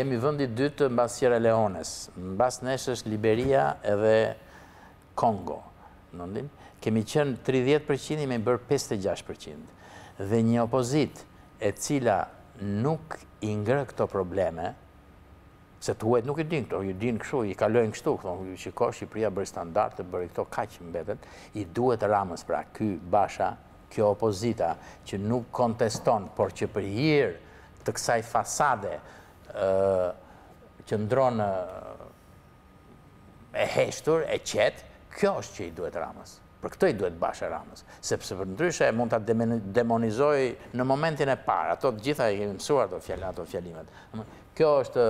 S4: jemi vendi dytë mbas Sierra Leones, mbas nesh është Liberia edhe Kongo. Kemi qenë 30%, jemi bërë 56%. Dhe një opozit e cila nuk i ngrë këto probleme, se të huajt nuk i din këto, i din kështu, i kalojnë kështu, thonë, shiko, Shqipëria bërë standarde, bërë këto kaq mbetet, i duhet Ramës, pra, ky Basha, kjo opozita, që nuk konteston, por që për hir të kësaj fasade që ndronë e heshtur, e qetë, kjo është që i duhet Ramës. Për këtë i duhet Basha Ramës. Sepse për ndryshe mund të demonizoj në momentin e parë, ato të gjitha i kemi mësuar ato fjalimet. Kjo është,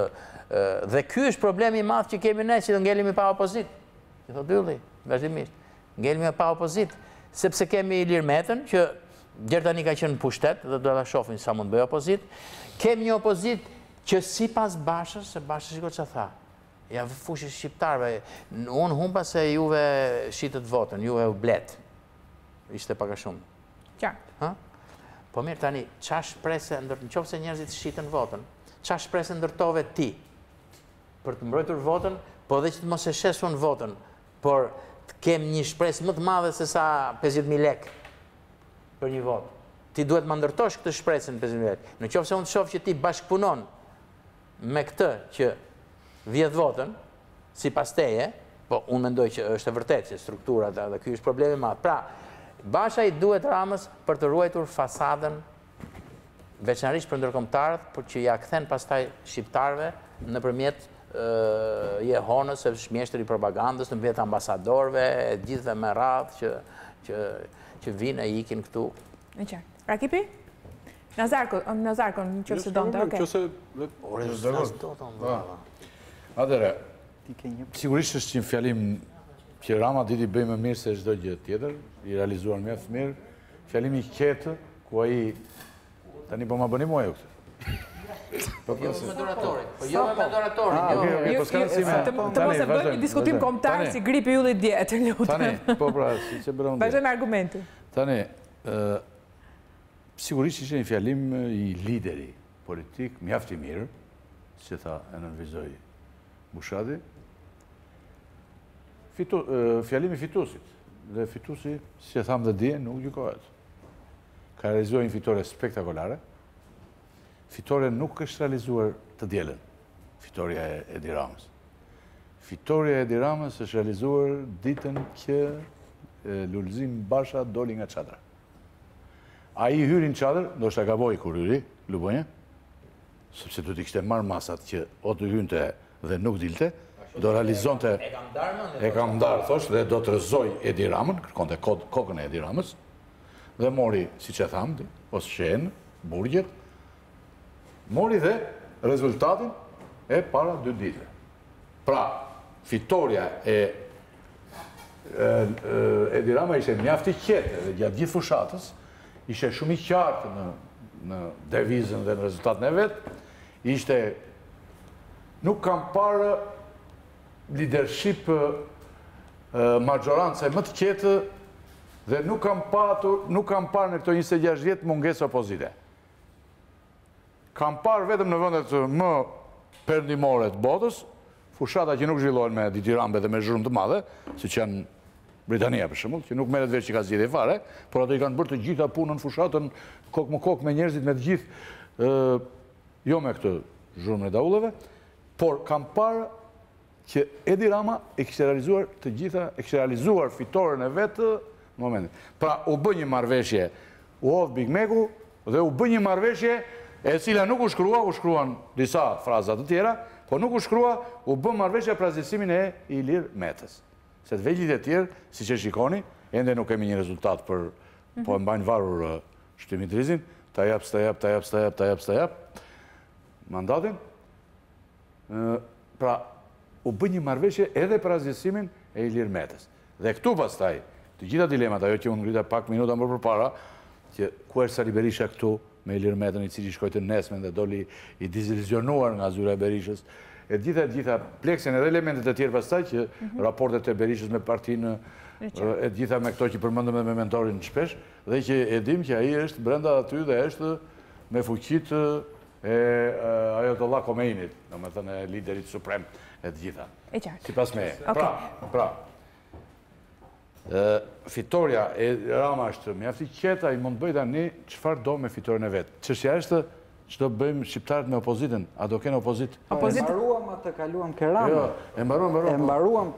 S4: dhe ky është problemi i madh që kemi ne, që ngelimi pa opozit. I thot Ylli, vazhdimisht, ngelimi pa opozit, sepse kemi Ilir Metën, që deri tani ka qenë në pushtet, dhe do ta shohim sa mund bëj opozit. Kemi një opozit që sipas Bashës, se Basha shikoj çfarë tha. Ja fushi shqiptarëve, unë humba se juve shitët votën, juve u blet. Ishte pak a shumë.
S1: Qartë.
S4: Po mirë tani, qa shprese, në qoftë se njerëzit shitën votën, qa shprese ndërtove ti për të mbrojtur votën, po dhe që të mos e shesun votën, por të kem një shpresë më të madhe se sa 50.000 lek për një votë. Ti duhet më ndërtosh këtë shpresën 50.000 lek. Në qoftë se unë të shofë që ti bashkëpunon me këtë që vjedh votën, si pas teje, po unë mendoj që është e vërtet që strukturat dhe ky është problemi madh. Pra, Basha i duhet Ramës për të ruajtur fasadën veçanërisht për ndërkombëtarët, por që ja kthen pastaj shqiptarëve nëpërmjet jehonës së shmjeshtër i propagandës, nëpërmjet ambasadorëve, e gjithëve me radhë që vinë e ikin këtu.
S1: Në qartë. Rakipi? Nazarkon, nëse donte,
S6: Atëre, sigurisht është një fjalim që Rama diti bëj më mirë se çdo gjë tjetër, i realizuar mjaft mirë, fjalimi i qetë, ku ai tani po ma bëni mua ju këtë.
S4: Jo me doratorin, po jo me doratorin.
S1: Të mos e bëjmë një diskutim kombëtar si gripi yllit djetë, lutem.
S6: Tani, po pra, si që bërë unë.
S1: Vazhdojmë argumentin.
S6: Tani, sigurisht ishte një fjalim i lideri politik, mjaft i mirë, që tha e nënvizoj Bushati, fjalimi fitusit. Dhe fitusi, si e thamë dhe dje, nuk gjykohet. Ka realizuar një fitore spektakolare. Fitore nuk është realizuar të dielën, fitoria e Edi Ramës. Fitoria e Edi Ramës është realizuar ditën që Lulzim Basha doli nga çadra. Ai hyri në çadër, ndoshta gaboi kur hyri, Lubonja. sepse do t'i kishte marrë masat që o të hynte dhe nuk dilte, do realizonte... E kam ndarë, thosh, dhe do të rëzoj Edi Ramën, kërkonte kokën e Edi Ramës, dhe mori, si që thamë, ose shenë, burgjet, mori dhe rezultatin e para 2 ditëve. Pra, fitoria e Edi Rama ishe mjafti qetë dhe gjatë gjithë fushatës, ishe shumë i qartë në devizën dhe në rezultatën e vetë, ishte nuk kam parë leadership majorancë më të qetë dhe nuk kam parë në këto 26 vjetë mungesë opozite. Kam parë vetëm në vëndet më perëndimore të botës, fushata që nuk zhvillohen me ditirambe dhe me zhurmë të madhe, si që janë Britania për shembull, që nuk merret veç që ka zgjedhje fare, por ato i kanë bërë të gjitha punën fushatën kokë më kokë me njerëzit me të gjithë, jo me këtë zhurmën e daullëve, por kam parë që Edi Rama e kishte realizuar të gjitha, e kishte realizuar fitoren e vetë në momentin. Pra u bë një marrëveshje, u hodh Big Macu dhe u bë një marrëveshje e cila nuk u shkruan disa fraza të tjera, po nuk u shkrua, u bë marrëveshja për azhësimin e Ilir Metës. Se të vegjit e tjerë, si që shikoni, ende nuk kemi një rezultat për, po e mbajnë varur Shtymi Drizin, ta jap mandatin. Pra, u bë një marrëveshje edhe për azhësimin e Ilir Metës. Dhe këtu pastaj, të gjitha dilemat, ajo që unë ngrita pak minuta më përpara, që ku është Sali Berisha këtu, me Ilir Metën, i cili shkoj të nesmen dhe doli i dizilizionuar nga zyra e Berishës, e gjitha pleksin edhe elementet e tjerë pastaj që raportet e Berishës me partinë, e gjitha me këto që përmëndëm dhe me mentorin shpesh, dhe që edhim që aji është brenda aty dhe është me fuqit e Ajatollah Khomeinit, në me thënë e liderit suprem e të gjitha.
S1: E qartë.
S6: Si pas me. Pra, fitoria e Rama është mjafti qeta, i mund bëjt tani çfarë do me fitoren e vetë. Çështja është që do bëjmë shqiptarët me opozitën, a do kene opozit?
S3: E mbaruam atë kaluam ke Rama.
S6: Jo, e mbaruam.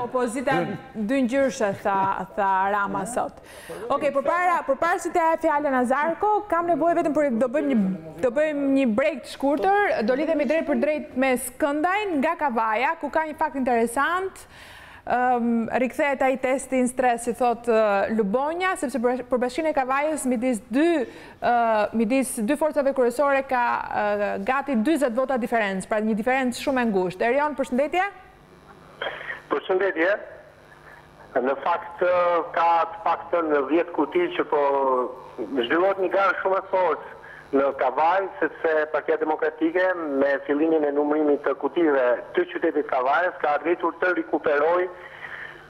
S1: Opozita dy ngjyrshe, tha Rama sot. Okej, përpara se të fjalën Nazarko, kam nevojë vetëm për do bëjmë një break të shkurtër, do lidhemi drejt për drejt me Skëndajn nga Kavaja, ku ka një fakt interesant. Rikthehet ai testi në stres, si thot Lubonja, sepse për Bashkinë e Kavajës midis dy forcave kryesore ka gati 40 vota diferencë, pra një diferencë shumë e ngushtë. Erion, përshëndetje?
S9: Përshëndetje. Në fakt ka të paktën 10 kuti që po zhvillohet një garë shumë e fortë në Kavaj, sepse Partia Demokratike me fillimin e numërimit të kutive të qytetit Kavajës ka arritur të rikuperoj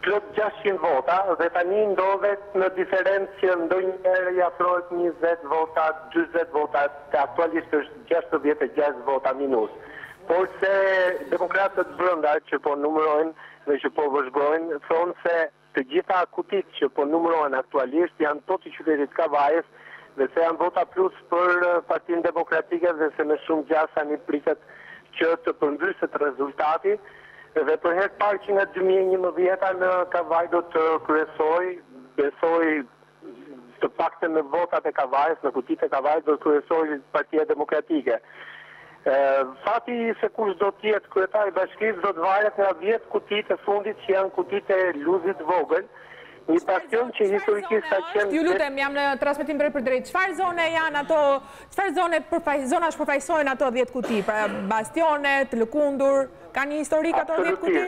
S9: plot 600 vota dhe tani ndodhet në diferencë që ndonjëherë i afrohet 20 vota, 40 vota, aktualisht është 66 vota minus. Por se demokratët brenda që po numërojnë dhe që po vëzhgojnë, thonë se të gjitha kutit që po numërohen aktualisht janë tot i qytetit Kavajës, dhe se janë vota plus për Partinë Demokratike dhe se me shumë gjatë tani pritet që të përmbyset rezultati dhe për herë parë që nga 2011 në Kavaj do të besoj të paktën në votat e Kavajës, në kutit e Kavajës do të kryesoj Partia Demokratike. Fati se kush do t'jetë kryetar i bashkisë do të varet nga 10 kutit e fundit që janë kutit e Luzit vogël. Një pastion që historikisht ka qenë...
S1: Ju lutem, jam në transmetim drejt për drejt. Çfarë zone janë ato, çfarë zonash përfaqësojnë ato 10 kuti? Pra bastionet, lëkundur, ka një historik ato 10 kuti?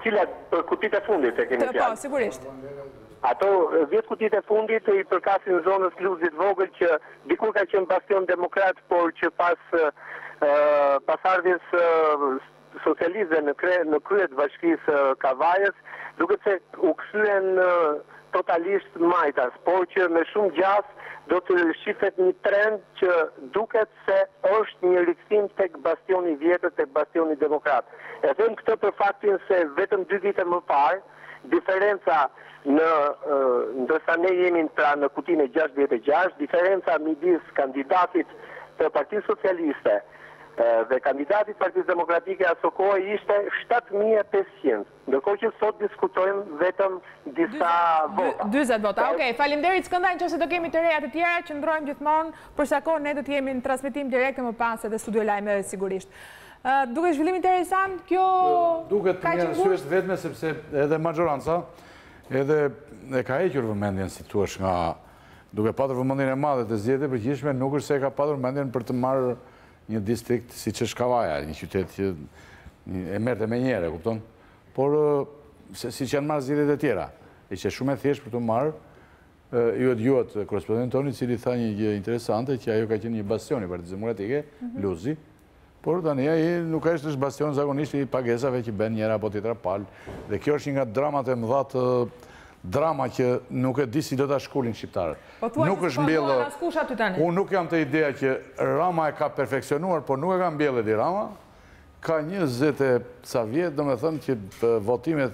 S9: Cilat për kutit e fundit e kemi fjalë?
S1: Po, sigurisht.
S9: Ato 10 kutit e fundit i përkasin zonës Luzit vogël që dikur ka qenë bastion demokrat, por që pas ardhjes socializme në kryet bashkisë Kavajës, duket se u kthyen totalisht majtas, por që me shumë gjatë do të shifet një trend që duket se është një rikthim tek bastioni vjetër, tek bastioni demokrat. E them këtë për faktin se vetëm 2 vite më parë, diferenca ndërsa ne jemi pra në kutinë e 66, diferenca midis kandidatit të Partisë Socialiste Dhe kandidati Partisë Demokratike aso kohë ishte 7.500, ndërkohë që sot diskutojmë vetëm disa vota.
S1: 40 vota, okej. Faleminderit Skënderaj, nëse do kemi të reja të tjera, qëndrojmë gjithmonë, për sa kohë ne do të jemi në transmetim direkt më pas edhe studio lajme sigurisht. Duke zhvillim interesant, kjo
S6: duket të mirë syet vetme sepse edhe majoranca edhe e ka hequr vëmendjen, si thua, nga duke patur vëmendjen e madhe të zgjedhjeve përgjithshme, nuk është se ka patur vëmendjen për të marrë një distrikt si që Shkavaja, një qytet që e merte me njere, kupton? Por, si që janë marrë zgjedhjet e tjera, e që shumë e thjesht për të marrë, juet korrespondentin toni, cili tha një gjë interesante, që ajo ka qenë një bastion i Partisë Demokratike, Luzi, por tani ai nuk është bastion zakonisht i pagesave që bën njëra apo tjetra palë, dhe kjo është një nga dramat e mëdha të drama që nuk e di si do ta shkollin shqiptarët. Nuk është mbjellë. Unë nuk jam të ideja që Rama e ka perfeksionuar, por nuk e ka mbjellë di Rama. Ka 20 e ca vjet, domethënë që votimet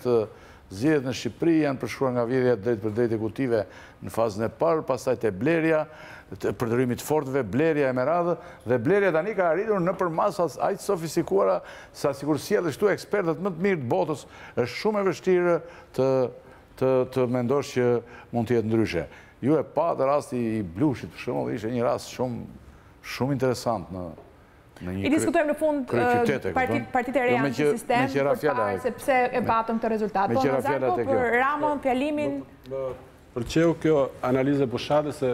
S6: zgjedhjet në Shqipëri janë përshkruar nga vjedhja drejt për drejt ekzekutive në fazën e parë, pastaj te blerja, përdorimi të fortëve, blerja e me radhë, dhe blerja tani ka arritur nëpër masa aq sofistikuara sa sikur sjellë këtu ekspertët më të mirë të botës, është shumë e vështirë të mendosh që mund të jetë ndryshe. Ju e patë rasti i Blushit, për shembull, ishte një rast shumë interesant në një
S1: I diskutojmë në fund partitë e reja në sistem, sepse e patëm të rezultat. Po në Zarko, për Ramon, fjalimin...
S5: Për qeu kjo analizë e Bushatës e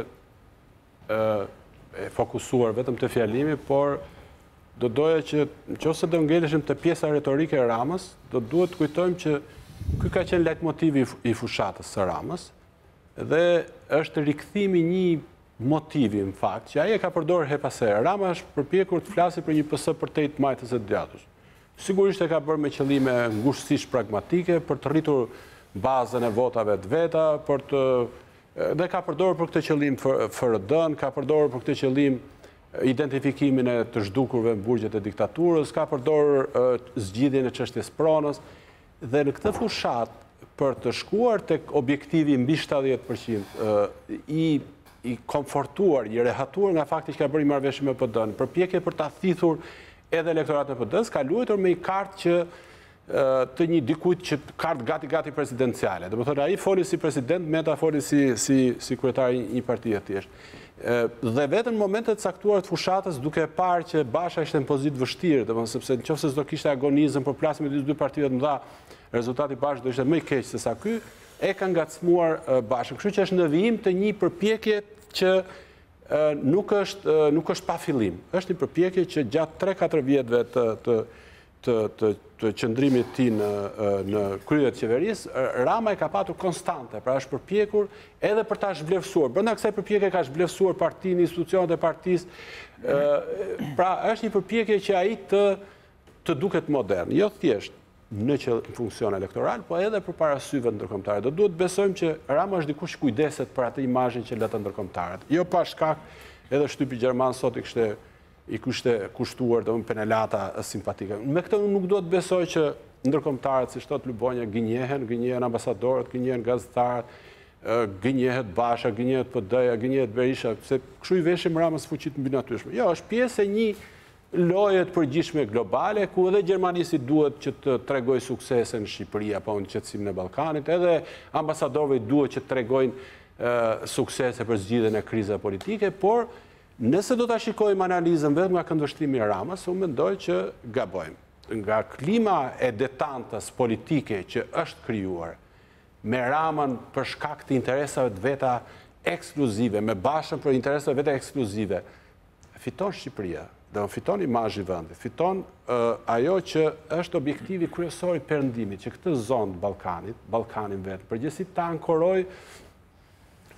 S5: fokusuar vetëm të fjalimi, por do doja që nëse do ngeleshim të pjesa retorike e Ramës, do duhet të kujtojmë që ky ka qenë leitmotivi i fushatës së Ramës dhe është rikthimi një motivi, në fakt, që ai e ka përdorur her pas here. Rama është përpjekur të flasë për një PS për te të majtës e djathtë. Sigurisht e ka bërë me qëllime ngushtësisht pragmatike për të rritur bazën e votave të veta, dhe ka përdorur për këtë qëllim FRD-n, ka përdorur për këtë qëllim identifikimin e të zhdukurve në burgjet e diktaturës, ka përdorur zgjidhjen e çështjes pronës, dhe në këtë fushat për të shkuar tek objektivi mbi 70% i komfortuar, i rehatuar nga fakti që ka bërë marrëveshje me PD-n, përpjekje për ta thithur edhe elektoratin e PD-s, ka luajtur me një kartë që të një dikujt që kartë gati presidenciale. Domethënë ai foli si president, Meta foli si kryetari i një partie thjesht. Dhe vetëm në momentet e caktuara të fushatës, duke parë që Basha ishte në pozitë vështirë, domethënë sepse nëse s'do kishte agonizëm për plasjen e dy partive të mëdha, rezultati Bashës do ishte më i keq se sa ky, e ka ngacmuar Bashën. Kështu që është në vijim të një përpjekje që nuk është pa fillim. Është një përpjekje që gjatë 3-4 vjetëve të qëndrimit ti në krye të qeverisë, Rama e ka patur konstante, pra është përpjekur edhe për ta zhvlerësuar. Brenda kësaj përpjekje ka zhvlerësuar partinë, institucionet e partisë. Pra është një përpjekje që ai të duket modern, jo thjesht në funksion elektoral, po edhe për para syve ndërkombëtare. Do duhet besojmë që Rama është dikush kujdeset për atë imazhin që lëtë ndërkombëtarët. Jo pa shkak, edhe shtypi gjerman sot i kishte kushtuar dhe penelata simpatike. Me këtë nuk do të besoj që ndërkombëtarët, si thot Lubonja, gënjehen ambasadorët, gënjehen gazetarët, gënjehet Basha, gënjehet PD-ja, gënjehet Berisha, se kështu i veshim Ramës fuqit mbi natyrshme. Jo, është pjesë e një loje të përgjithshme globale, ku edhe Gjermanisi duhet që të tregoj suksese në Shqipëri apo në qetësimin e Ballkanit, edhe ambasadorëve duhet që të tregojnë suksese për zgjidhjen e krizave politike, por nëse do ta shikojmë analizën vetëm nga këndvështrimi i Ramës, unë mendoj që gabojmë. Nga klima e detantës politike që është krijuar me Ramën për shkak të interesave të veta ekskluzive, me Bashën për interesave veta ekskluzive, fiton Shqipëria. Dhe fiton imazhi i vendit, fiton ajo që është objektivi kryesor i perëndimit, që këtë zonë të Ballkanin vetë, përgjithësi ta ankoroj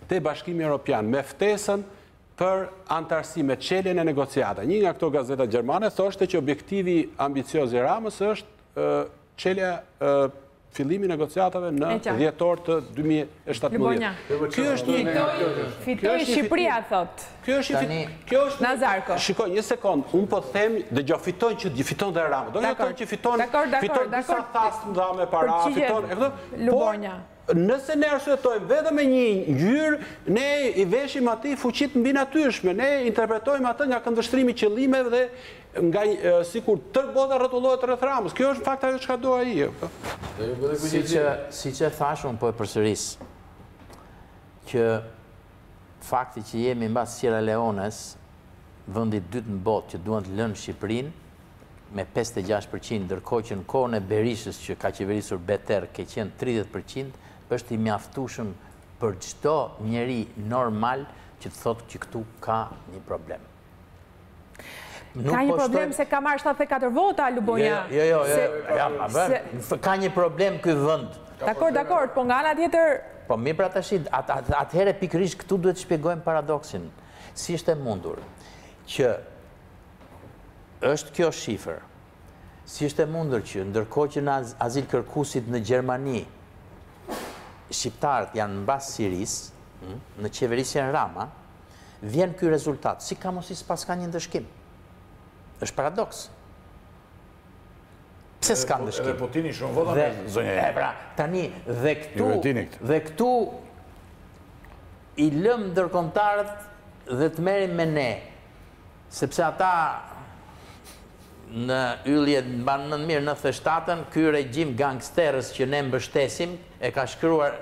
S5: te Bashkimi Evropian me ftesën për antarësi me çeljen e negociatave. Një nga këto gazeta gjermane thoshte që objektivi ambicioz i Ramës është çelja fillimi negociatave në dhjetor të 2017.
S1: Kjo është fitoi Shqipëria, thot.
S5: Kjo është
S1: Nazarko.
S5: Shikoj një sekond, unë po them dëgjoj fiton që fiton dhe Rama. Do të thotë që fiton disa thas më dha me para, fiton
S1: Lubonja.
S5: nëse ne arsytojmë vetëm me një ngjyrë, ne i veshim aty fuqit mbi natyrshme, ne interpretojmë atë nga këndvështrimi i qëllimeve dhe nga sikur tërë bota rrotullohet rreth Ramës. Kjo është fakt ajo çka do ai.
S4: Siç e thash unë po e përsëris që fakti që jemi mbas Sierra Leones, vendi i dytë në botë që duan të lënë Shqipërinë me 56%, ndërkohë që në kohën e Berishës që ka qeverisur Beter ke qenë 30%, është i mjaftueshëm për çdo njeri normal që të thotë që këtu ka një problem.
S1: Ka një problem se ka marrë 74 vota, Lubonja.
S4: Jo, ka një problem ky vend.
S1: Dakor, po nga ana tjetër...
S4: Po mirë pra tash, atëherë pikërisht këtu duhet të shpjegojmë paradoksin. Si është e mundur që është kjo shifër, si është e mundur që ndërkohë që në azil kërkusit në Gjermani, shqiptarët janë mbas Sirisë, në qeverisjen Rama, vjen ky rezultat. Si ka mos i s'pas ka një ndëshkim? Është paradoks. Pse s'ka ndëshkim?
S6: Edhe Putini shumë vota me zonja.
S4: Pra, tani, dhe këtu i lëm ndërkombëtarët dhe të merrim me ne, sepse ata në yllje mban më mirë 97-ën, ky regjim gangsterës që ne mbështesim e ka shkruar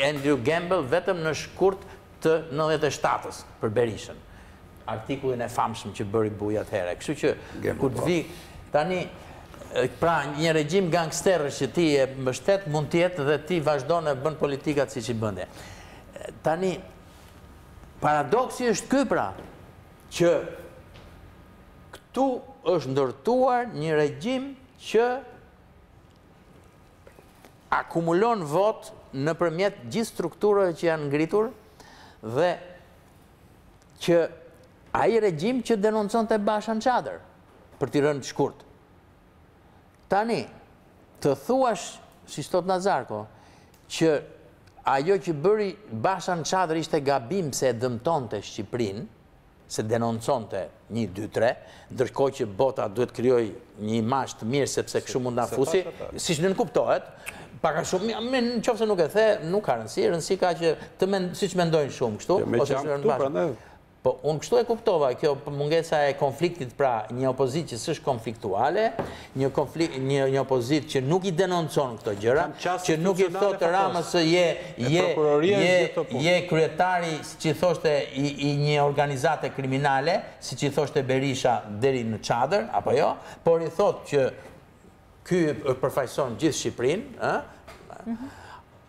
S4: Andrew Gamble vetëm në shkurt të 97-ës për Berishën. Artikullin e famshëm që bëri Buja atëherë. Kështu që kur të vi tani pra një regjim gangsterës që ti e mbështet mund të jetë dhe ti vazhdon e bën politikat siç i bënde. Tani paradoksi është ky pra që këtu është ndërtuar një regjim që akumulon vot nëpërmjet gjithë strukturave që janë ngritur dhe që ai regjim që denonconte Bashan Çadër për t'i rënë të shkurt. Tani, të thuash, si thot Nazarko, që ajo që bëri Bashan Çadër ishte gabim se e dëmtonte Shqipërinë, se denonconte 1, 2, 3, ndërkohë që bota duhet krijoj një imazh të mirë sepse kështu mund ta fusi, siç nën kuptohet, Paka shumë, në qoftë se nuk e the, nuk ka rëndësi, rëndësi ka që siç mendojnë shumë kështu, ose që rënë bashkë. Po, unë kështu e kuptova, kjo mungesa e konfliktit, pra një opozit që s'është konfliktuale, një opozit që nuk i denoncon këto gjëra, që nuk i thotë Ramës se je kryetari, si që thoshte, i një organizate kriminale, si që thoshte Berisha deri në Çadër, apo jo, por i thotë që ky përfaqëson gjithë Shqipërinë,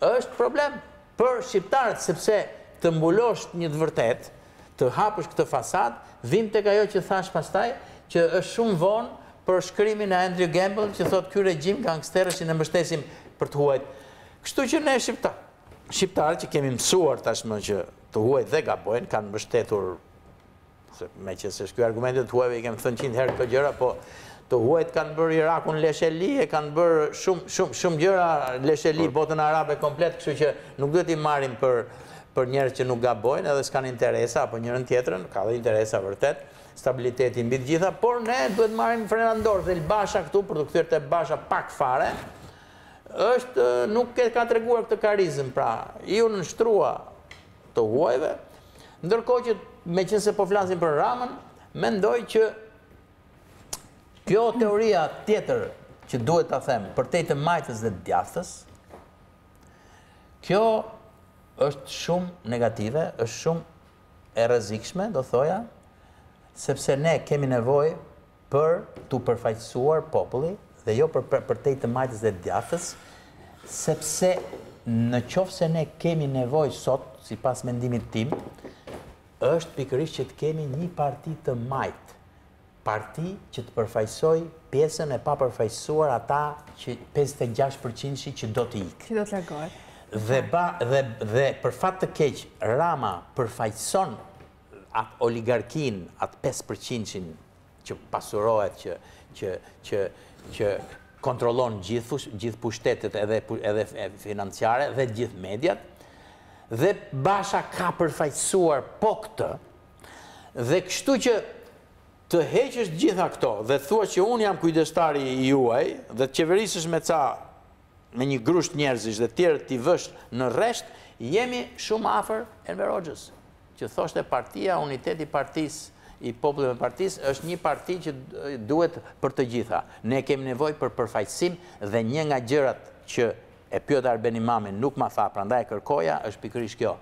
S4: është problem për shqiptarët, sepse të mbulosh një të vërtet, të hapësh këtë fasad, vim tek ajo që thash pastaj, që është shumë vonë për shkrimin e Andrew Gamble, që thotë ky regjim gangsterësh që ne mbështesim për të huajt. Kështu që ne shqiptarët që kemi mësuar tashmë që të huajt dhe gabojnë, kanë mbështetur, me që se ky argumentet të huajve i kemi thënë 100 herë këto gjëra, po të huajt kanë bërë Irakun lesheli, e kanë bërë shumë gjëra lesheli, botën arabe komplet, kështu që nuk duhet i marrim për njerëz që nuk gabojnë edhe s'kan interesa, apo njërën tjetrën, ka dhe interesa vërtet, stabiliteti mbi të gjitha, por ne duhet marrim frena dorë, dhe Basha këtu, për të kthyer te Basha pak fare, nuk ka treguar këtë karizëm, pra, ju nështrua të huajve, ndërkohë që me qenë se po flasim për Ramën, mendoj që kjo teoria tjetër që duhet ta them për te të majtës dhe djathtës, kjo është shumë negative, është shumë e rrezikshme, do thoja, sepse ne kemi nevojë për t'u përfaqësuar populli dhe jo për te të majtës dhe djathtës, sepse në qoftë se ne kemi nevojë sot, sipas mendimit tim, është pikërisht që të kemi një parti të majtë, parti që të përfaqësoj pjesën e pa përfaqësuar ata që 56% që do të ikë.
S1: Që do të largohet.
S4: Dhe për fat të keq, Rama përfaqëson atë oligarkin, atë 5% që pasurohet, që kontrollon gjithë pushtetet edhe financiare dhe gjithë mediat, dhe Basha ka përfaqësuar po këtë, dhe kështu që të heqësh gjitha këto dhe thua që unë jam kujdestari i juaj dhe të qeverisësh me ca me një grusht njerëzish dhe tjerë t'i vësh në rresht, jemi shumë afër Enver Hoxhës, që thoshte partia, uniteti partisë, i popullit me partisë, është një parti që duhet për të gjitha. Ne kemi nevojë për përfaqësim dhe një nga gjërat që e pyet Arben Imami nuk ma tha, prandaj kërkoja, është pikërisht kjo.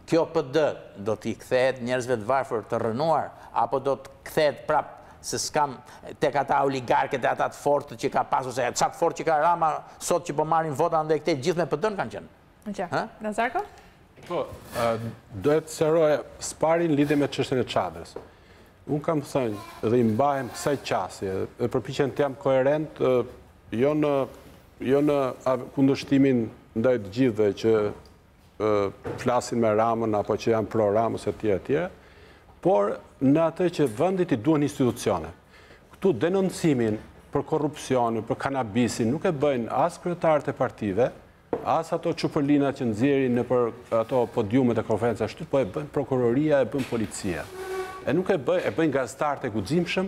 S4: Kjo PD do t'i kthehet njerëzve të varfër të rënuar, apo do të kthehet prap se s'kam tek ata oligarket e ata të fortë që ka pasur, se çat fort që ka Rama sot që po marrin vota ndaj këtej gjithë me PD-n kanë qenë.
S1: Nazarko?
S5: Po, duhet të sqaroj Sparin lidhe me çështjen e çadrës. Unë kam thënë dhe i mbahem kësaj qasje, dhe përpiqem të jam koherent, jo në kundërshtimin ndaj të gjithëve që flasin me Ramën apo që janë pro Ramës e tjera, por në atë që vendit i duhen institucione. Këtu denoncimin për korrupsionin, për kanabisin, nuk e bëjnë as kryetarët e partive, as ato çupërlina që nxjerrin në për ato podiumet e konferenca shtyp, po e bën prokuroria, e bën policia. E nuk e bëjnë gazetarët e guximshëm,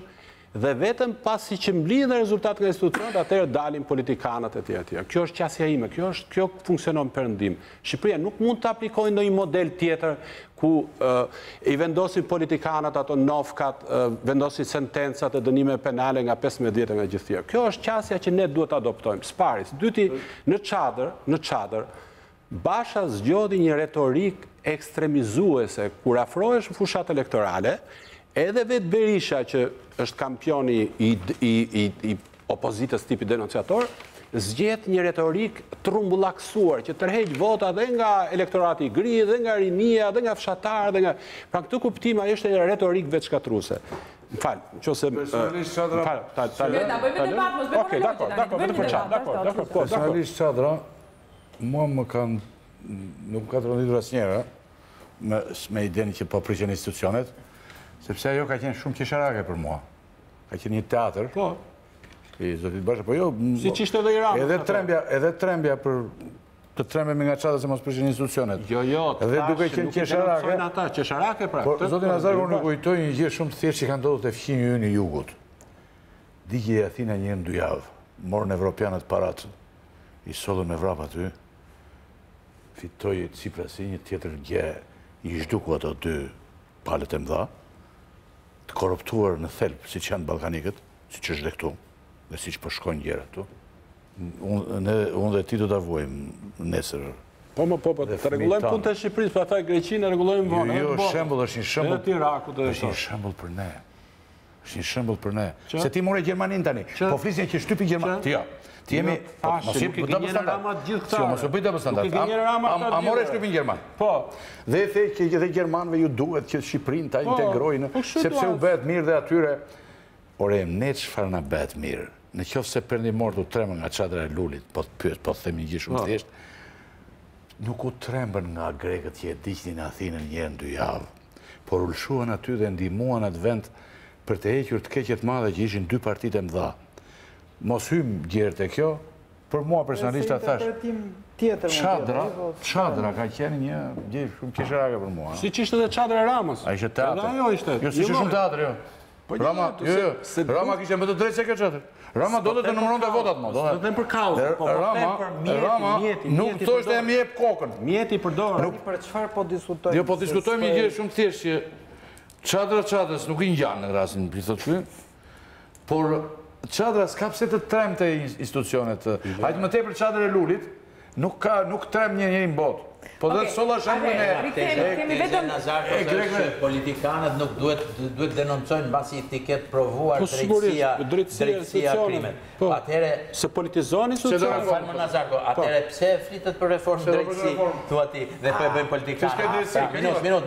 S5: dhe vetëm pasi që mblidhen rezultatet nga institucionet, atëherë dalin politikanët e tjerë. Kjo është qasja ime, kjo funksionon perëndim. Shqipëria nuk mund të aplikojë ndonjë model tjetër ku i vendosin politikanët ato nofkat, vendosin sentencat e dënime penale nga 15 vjet nga gjithë tjerë. Kjo është qasja që ne duhet të adoptojmë. Sparis, dyti, në çadër, Basha zgjodhi një retorik ekstremizuese kur afrohesh në fushat elektorale. Edhe vetë Berisha, që është kampioni i opozitës tipi denunciator, zgjedh një retorik trumbullaksuar që tërheq vota dhe nga elektorati i gri, dhe nga rinia, dhe nga fshatarë, dhe nga... Pra këtë kuptim ai është një retorik veçkatruese. M'fal, nëse
S6: personalisht çadra.
S5: Okej, dakor, vetëm për çadra.
S6: Personalisht çadra, mua më kanë nuk ka trondituar asnjëherë me idenë që po priqen institucionet. Sepse ajo ka qenë shumë qesharake për mua. Ka qenë një teatr.
S5: Po.
S6: I Zotit Basha, po jo...
S5: Siç ishte edhe i Rama.
S6: Edhe trembja për të trembemi nga çadra se mos prishin institucionet.
S5: Jo,
S6: edhe duke qenë qesharake.
S5: Ata, qesharake pra.
S6: Por Zoti Nazarko unë kujtoj një gjë shumë të thjeshtë që ka ndodhur te fqinji ynë i jugut. Digje e Athina një herë në 2 javë. Morën evropianët parat. I sollën me vrap aty. Fitoi Tsiprasi, një tjetër gjë i zhduku ato 2 palët e mëdha. Të korruptuar në thelb, si që janë Ballkanikët, si që është dhe këtu, dhe si që përshkojnë gjera këtu. Unë dhe ti do të avojmë nesër.
S5: Po, të regulojmë punë të Shqipërisë, për ata e Greqinë e regulojmë vonë.
S6: Jo, shembull është një shembull.
S5: Edhe Irakut
S6: është një shembull për ne. Është një shembull për ne. Se ti more Gjermanin tani. Po flisin që shtypi Gjermanin. Ti jo. Ti jemi...
S5: Mos i gënjen Rama të gjithë këta.
S6: Mos u bëj double standard. A more shtypin Gjerman.
S5: Po.
S6: Dhe e the që edhe Gjermanëve ju duhet që Shqipërinë ta integrojnë, sepse u bëhet mirë dhe atyre. Ore, ne çfarë na bëhet mirë? Në qoftë se perëndimor u tremën nga çadra e lulit, po të pyet, po të themi gjë shumë thjesht. Nuk u trembën nga grekët që e diqnin në Athinën një herë në 2 javë, por u lshuan aty dhe ndihmuan atë vend për të hequr të keqet madhe që ishin 2 partitë e mëdha. Mos hym gjerë te kjo, për mua personalisht ta thash. Çadra ka qenë një gjë shumë qesharake për mua.
S5: Siç ishte edhe çadra e Ramës.
S6: Ai ishte teatr.
S5: Ajo ishte.
S6: Jo, si shumë teatr, jo. Rama, Rama kishte më të drejtë se kjo çadër. Rama do të numëronte votat më.
S5: Do të për kaos.
S6: Rama nuk thoshte më jep kokën.
S5: Mjeti përdor.
S3: Për çfarë po diskutojmë?
S6: Jo, po diskutojmë një gjë shumë thjesht që çadrës nuk i ngjan në rastin i thotë ky. Por çadra s'ka pse të tremte institucionet. Hajde më tepër çadra e lulit, nuk trem njëri në botë. Po dhe solla shembullin
S1: kemi vetëm
S4: politikanët nuk duhet denoncojnë mbasi i ketë provuar drejtësia krimet. Atëherë
S5: se politizoni institucionet.
S4: Falmë Nazarko, atëherë pse flitet për reformë drejtësi thua ti dhe po e bëjnë politikanë.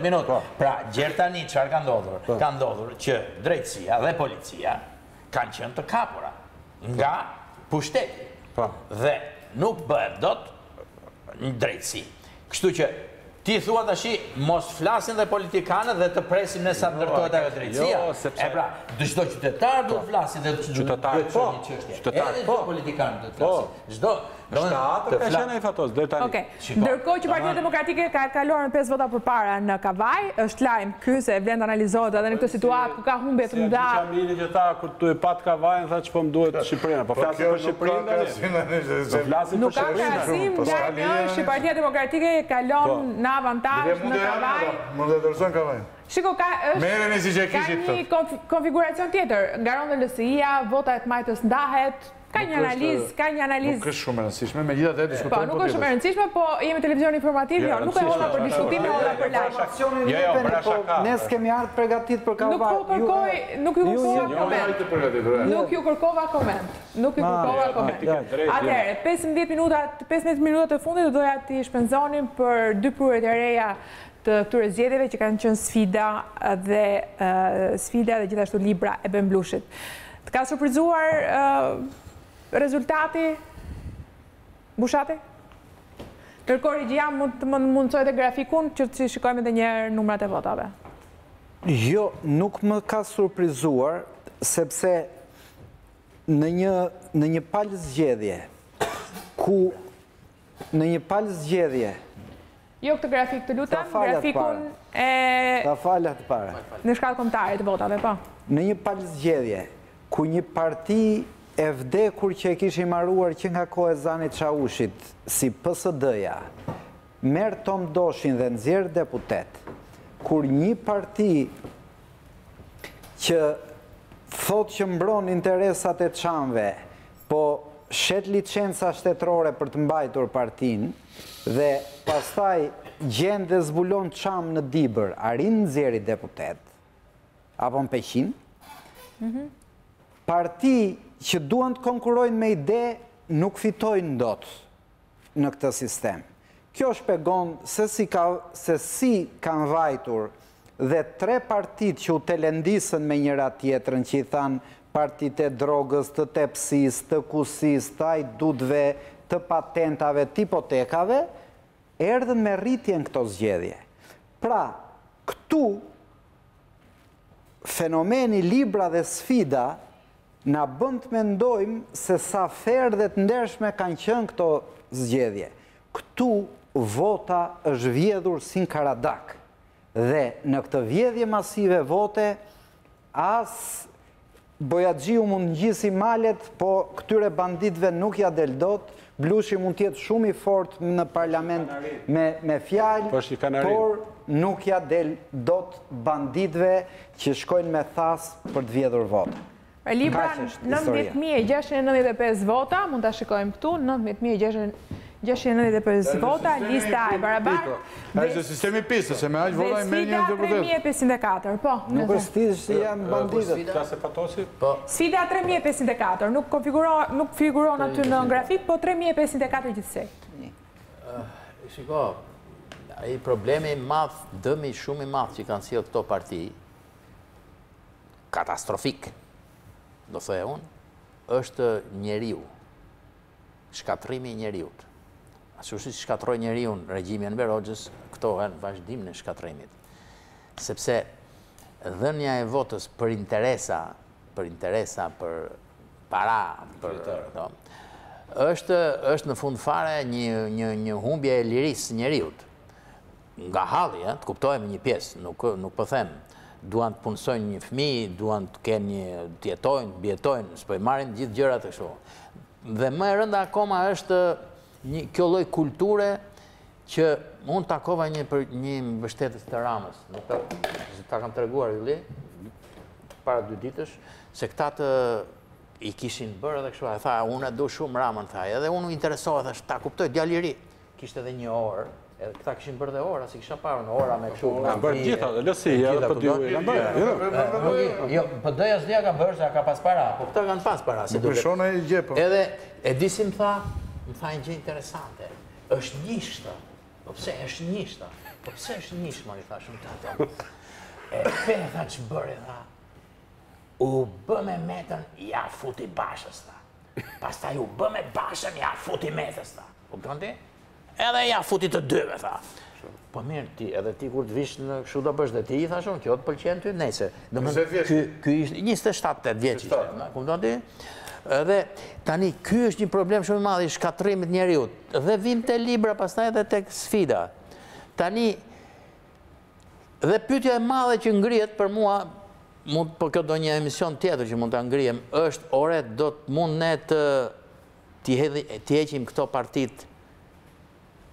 S4: Minut. Pra, gjerë tani çfarë ka ndodhur? Ka ndodhur që drejtësia dhe policia kanë qenë të kapura nga pushteti. Dhe nuk bëhet dot një drejtësi. Kështu që Ti thua tash mos flasin dhe politikanët dhe të presim ne sa ndërtohet ajo drejtësia. E pra, çdo qytetar duhet flasë dhe
S5: qytetar po.
S4: Edhe çdo politikan duhet flasë. Çdo
S5: shtatër ka qenë ai fatos deri tani.
S1: Okej. Ndërkohë që Partia Demokratike ka kaluar me 5 vota përpara në Kavaj, është lajm ky se vlen të analizohet edhe në këtë situatë ku ka humbje të mëdha.
S5: Si Amini që tha kur tu e pat Kavajën tha ç'po më duhet Shqipërinë, po flasim për Shqipërinë tani.
S1: Nuk ka krahasim, lajmi është që Partia Demokratike kalon në avantazh në Kavaj.
S6: Mund të dorëzon Kavajën.
S1: Shiko, ka një konfiguracion tjetër. Ngaron dhe LSI-ja, vota e të majtës ndahet, ka një analizë.
S6: Nuk është shumë e rëndësishme, megjithatë e diskutojmë.
S1: Po, nuk është shumë e rëndësishme, po jemi televizion informativ, jo, nuk e holla për diskutim, e holla për lajm.
S3: Ne s'kemi ardhur përgatitur për Kavaj.
S1: Nuk ju kërkova koment. Atëherë, 15 minutat e fundit do doja t'i shpenzonim për 2 pyetje të reja të këtyre zgjedhjeve që kanë qenë sfida dhe gjithashtu libra e Bemblushit. Të ka surprizuar rezultati Bushati? Ndërkohë Regjia mund të mundsoj të grafikun që të shikojmë edhe një herë numrat e votave.
S3: Jo, nuk më ka surprizuar, sepse në një palë zgjedhje,
S1: Jo këtë grafik të lutem, grafikun e...
S3: Ta falat para.
S1: Në shkallë kombëtare të votave, po.
S3: Në një palë zgjedhje, ku një parti e vdekur që e kishim marruar që nga kohë e Zanit Çaushit, si PSD-ja, merr Tom Doshin dhe nxjerr deputet, kur një parti që thot që mbron interesat e çamve, po shet licenca shtetërore për të mbajtur partinë, dhe pastaj gjen dhe zbulon çam në Dibër, arrin nxjerrë deputet, apo në Peqin, parti që duan të konkurojnë me ide nuk fitojnë dot në këtë sistem. Kjo shpegon se si kanë vajtur dhe 3 partit që u telendisën me njëra tjetrën, që i thanë partit e drogës, të tepsis, të kusis, të ajdutve, të patentave, të hipotekave, erdhen me rritjen këto zgjedhje. Pra, këtu fenomeni libra dhe sfida na bën të mendojmë se sa fair dhe të ndershme kanë qenë këto zgjedhje. Këtu vota është vjedhur si në Karadak. Dhe në këtë vjedhje masive vote, as Bojaxhiu mund ngjisi malet, po këtyre banditëve nuk ja del dot. Blushi mund të jetë shumë i fortë në parlament me fjalë, por nuk ja del dot banditëve që shkojnë me thas për të vjedhur vota.
S1: Libra 19.695 vota, mund të shikojmë këtu, 19.695 vota, lista e barabartë.
S6: Është sistemi PIS, se me aq vota i merr një deputet.
S1: Sfida 3.504, po.
S3: Nuk është se janë banditët.
S1: Sfida 3.504, nuk figuron aty në grafik, po 3.504 gjithsej.
S4: Shiko, ai problemi i madh, dëmi shumë i madh që kanë sjellë këto parti, katastrofik, do thëja unë, është njeriu, shkatrimi i njeriut. Ashtu si shkatroi njeriu regjimi Enver Hoxhës, këto janë vazhdim në shkatrimit. Sepse dhënia e votës për interesa, për para, është në fund fare një humbje e lirisë njeriut. Nga halli, të kuptojmë një pjesë, nuk po them, duan të punësojnë një fëmijë, duan të kenë një tjetojnë, bjetojnë, s'po i marrin gjithë gjërat e kështu. Dhe më e rënda akoma është kjo lloj kulture që unë takova një mbështetës të Ramës. Ta kam treguar Ylli para 2 ditësh se këta i kishin bërë edhe kështu. E tha, unë e du shumë Ramën, tha, edhe unë u interesova, thash, ta kuptoj, djali i ri. Kishte edhe një orë. Edhe këta kishin bërë dhe ora, si kisha parë në ora me kështu.
S5: Kanë bërë gjitha, dhe lësia, dhe për dy kanë bërë.
S4: Jo, për dëja s'dja ka bërë, se ka pas para, po këta kanë pas para.
S6: Nuk përshona i gjepë.
S4: Edhe, e disi më tha një gjë interesante, është njishtë, po pse është njishtë, po pse është njishtë, ma i tha shumë të ato. E për tha që bërë, tha, u bë me metën, ja futi bashës, tha. Pastaj u bë me bashën, ja futi metës, tha. Po këndi? Edhe ja futi të dyve, tha. Po mirë, edhe ti kur të vish në kështu do bësh dhe ti, thashon, kjo të pëlqen ty, nejse. Ky ishte 27-8 vjeç ishte, kupton ti? Dhe tani, ky është një problem shumë i madh i shkatrimit njeriut. Dhe vim te libra, pastaj edhe tek sfida. Tani, dhe pyetja e madhe që ngrihet për mua, po kjo do një emision tjetër që mund ta ngrihem, është ore do të mund ne t'i heqim këto partitë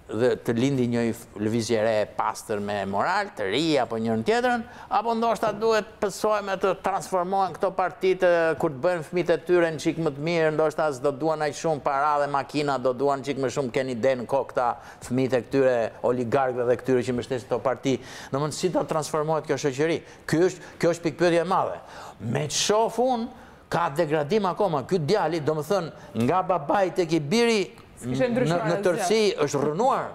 S4: dhe të lindi një lëvizje re pastër me moral, të ri, apo njërën tjetërën, apo ndoshta duhet pësojme të transformohen këto partitë kur të bëjnë fëmijët e tyre në qikë më të mirë, ndoshta s'do duan aq shumë para dhe makina, do duan qikë më shumë keni ide në kokë këta fëmijët e këtyre oligarkëve dhe këtyre që mbështesin këto parti. Domethënë si do transformohet kjo shoqëri? Kjo është pikpyetje e madhe. Me të shoh unë, ka degradim akoma. Ky djali, domethënë, nga babai tek i biri në tërësi është rënuar,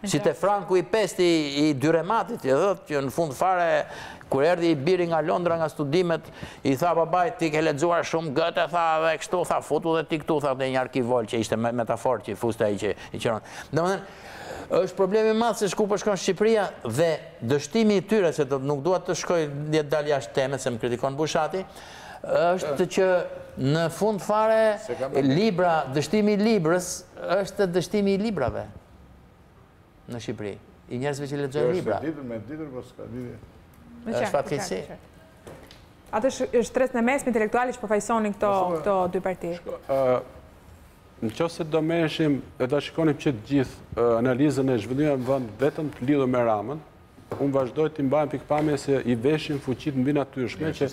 S4: si te Franku i Pesti i Dyrematit, që në fund fare, kur erdhi i biri nga Londra nga studimet, i tha babaj, ti ke lexuar shumë Goethe, tha dhe kështu, tha futu dhe ti këtu, tha dhe një arkivol që ishte metafor që i fuste ai që i qëron. Domethënë, është problemi madh se shku po shkon Shqipëria dhe dështimi i tyre, se nuk dua të shkoj djetë dal jashtë temet, se më kritikon Bushati, është që në fund fare libra, dështimi i librës është dështimi i librave në Shqipëri. I njerëzve që lexojnë libra. Është fatkeqësi.
S1: Atë është stres në mes me intelektuali që përfaqësonin këto dy parti.
S5: Në qoftë do merreshim e ta shikonim që të gjithë analizën e zhvillimit në vend vetëm të lidhur me Ramën, unë vazhdoj të mbajmë pikpamje se i veshin fuqit mbi natyrshme që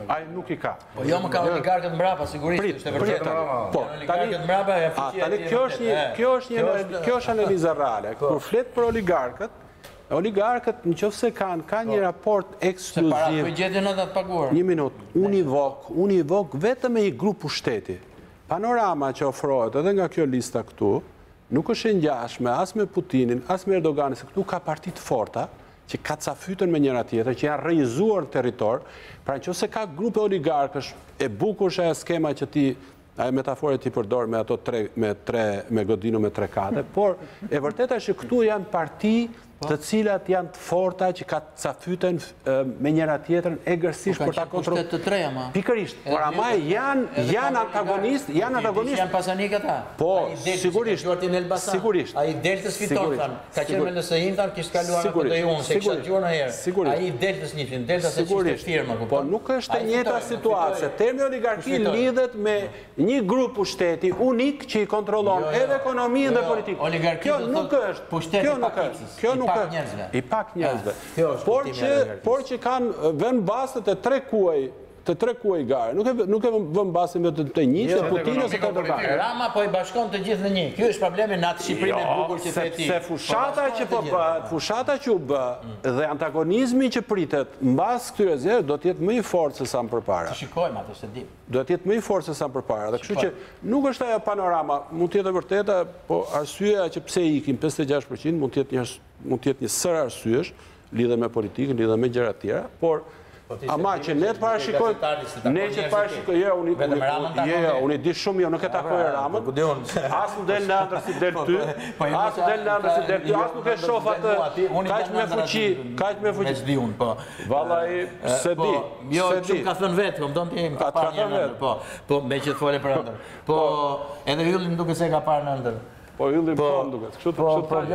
S5: ai nuk i ka.
S4: Po jo më ka oligarkët mbrapa, sigurisht, është e vërtetë.
S5: Po, tani kjo është analiza reale. Kur flet për oligarkët nëse ka një raport ekskluziv.
S4: Po gjetin ata të paguar.
S5: Një minutë, univok vetëm me një grup pushteti. Panorama që ofrohet edhe nga kjo lista këtu, nuk është e ngjashme as me Putinin, as me Erdoganin, se këtu ka parti të forta që kacafyten me njëra tjetër, që janë rrëizuar në territor, pra nëse ka grupe oligarkësh, e bukur është ajo skema që ti, ajo metafore ti përdor me ato me godinu me 3 por e vërteta është që këtu janë parti të cilat janë të forta që kacafyten me njëra tjetrën egërsisht për ta kontrolluar. Pikërisht, por ama janë antagonistë,
S4: janë pasanik ata.
S5: Po, sigurisht.
S4: Ai deltës fiton than. Ka qenë me nëse intar kishte kaluar apo do unë se kisha dëgjuar një herë. Ai deltës njëfin, deltës se ishte firma, kupton.
S5: Po nuk është e njëjta situatë. Termi oligarki lidhet me një grup pushteti unik që i kontrollon edhe ekonominë dhe politikën. Kjo nuk është. I pak njerëzve. Por që kanë vënë bastet e 3 kuaj gare. Nuk e vënë bastet me të një, se Putin ose të Erdogan.
S4: Rama po i bashkon të gjithë në një. Kjo është problemi në atë Shqipëri me bukur që të ti.
S5: Se fushata që u bë dhe antagonizmi që pritet mbas këtyre zjerë do t'jetë më i fortë se sa më përpara.
S4: Të shikojmë atë se dim.
S5: Do t'jetë më i fortë se sa më përpara. Dhe kështu që nuk është ajo panorama, mund t'jetë e vërteta, po arsyeja që pse ikim 56% mund t'jetë një sër arsyesh, lidhe me politikën, lidhe me gjëra tjera, por ama që ne të parashikojmë, unë i di shumë, jo nuk e takoj Ramën, as më del në andër si del ty, as nuk e shof atë, kaq me fuqi,
S4: me s'di unë, po.
S5: Vallaj, se di.
S4: Jo, shumë ka thënë vetë, më donë t'jem, ka parë një në ndër, po, me që të fole për ndër. Po, edhe Hyllin duke se ka parë në ndër.
S5: Po, Hyllin po në duke, kështu të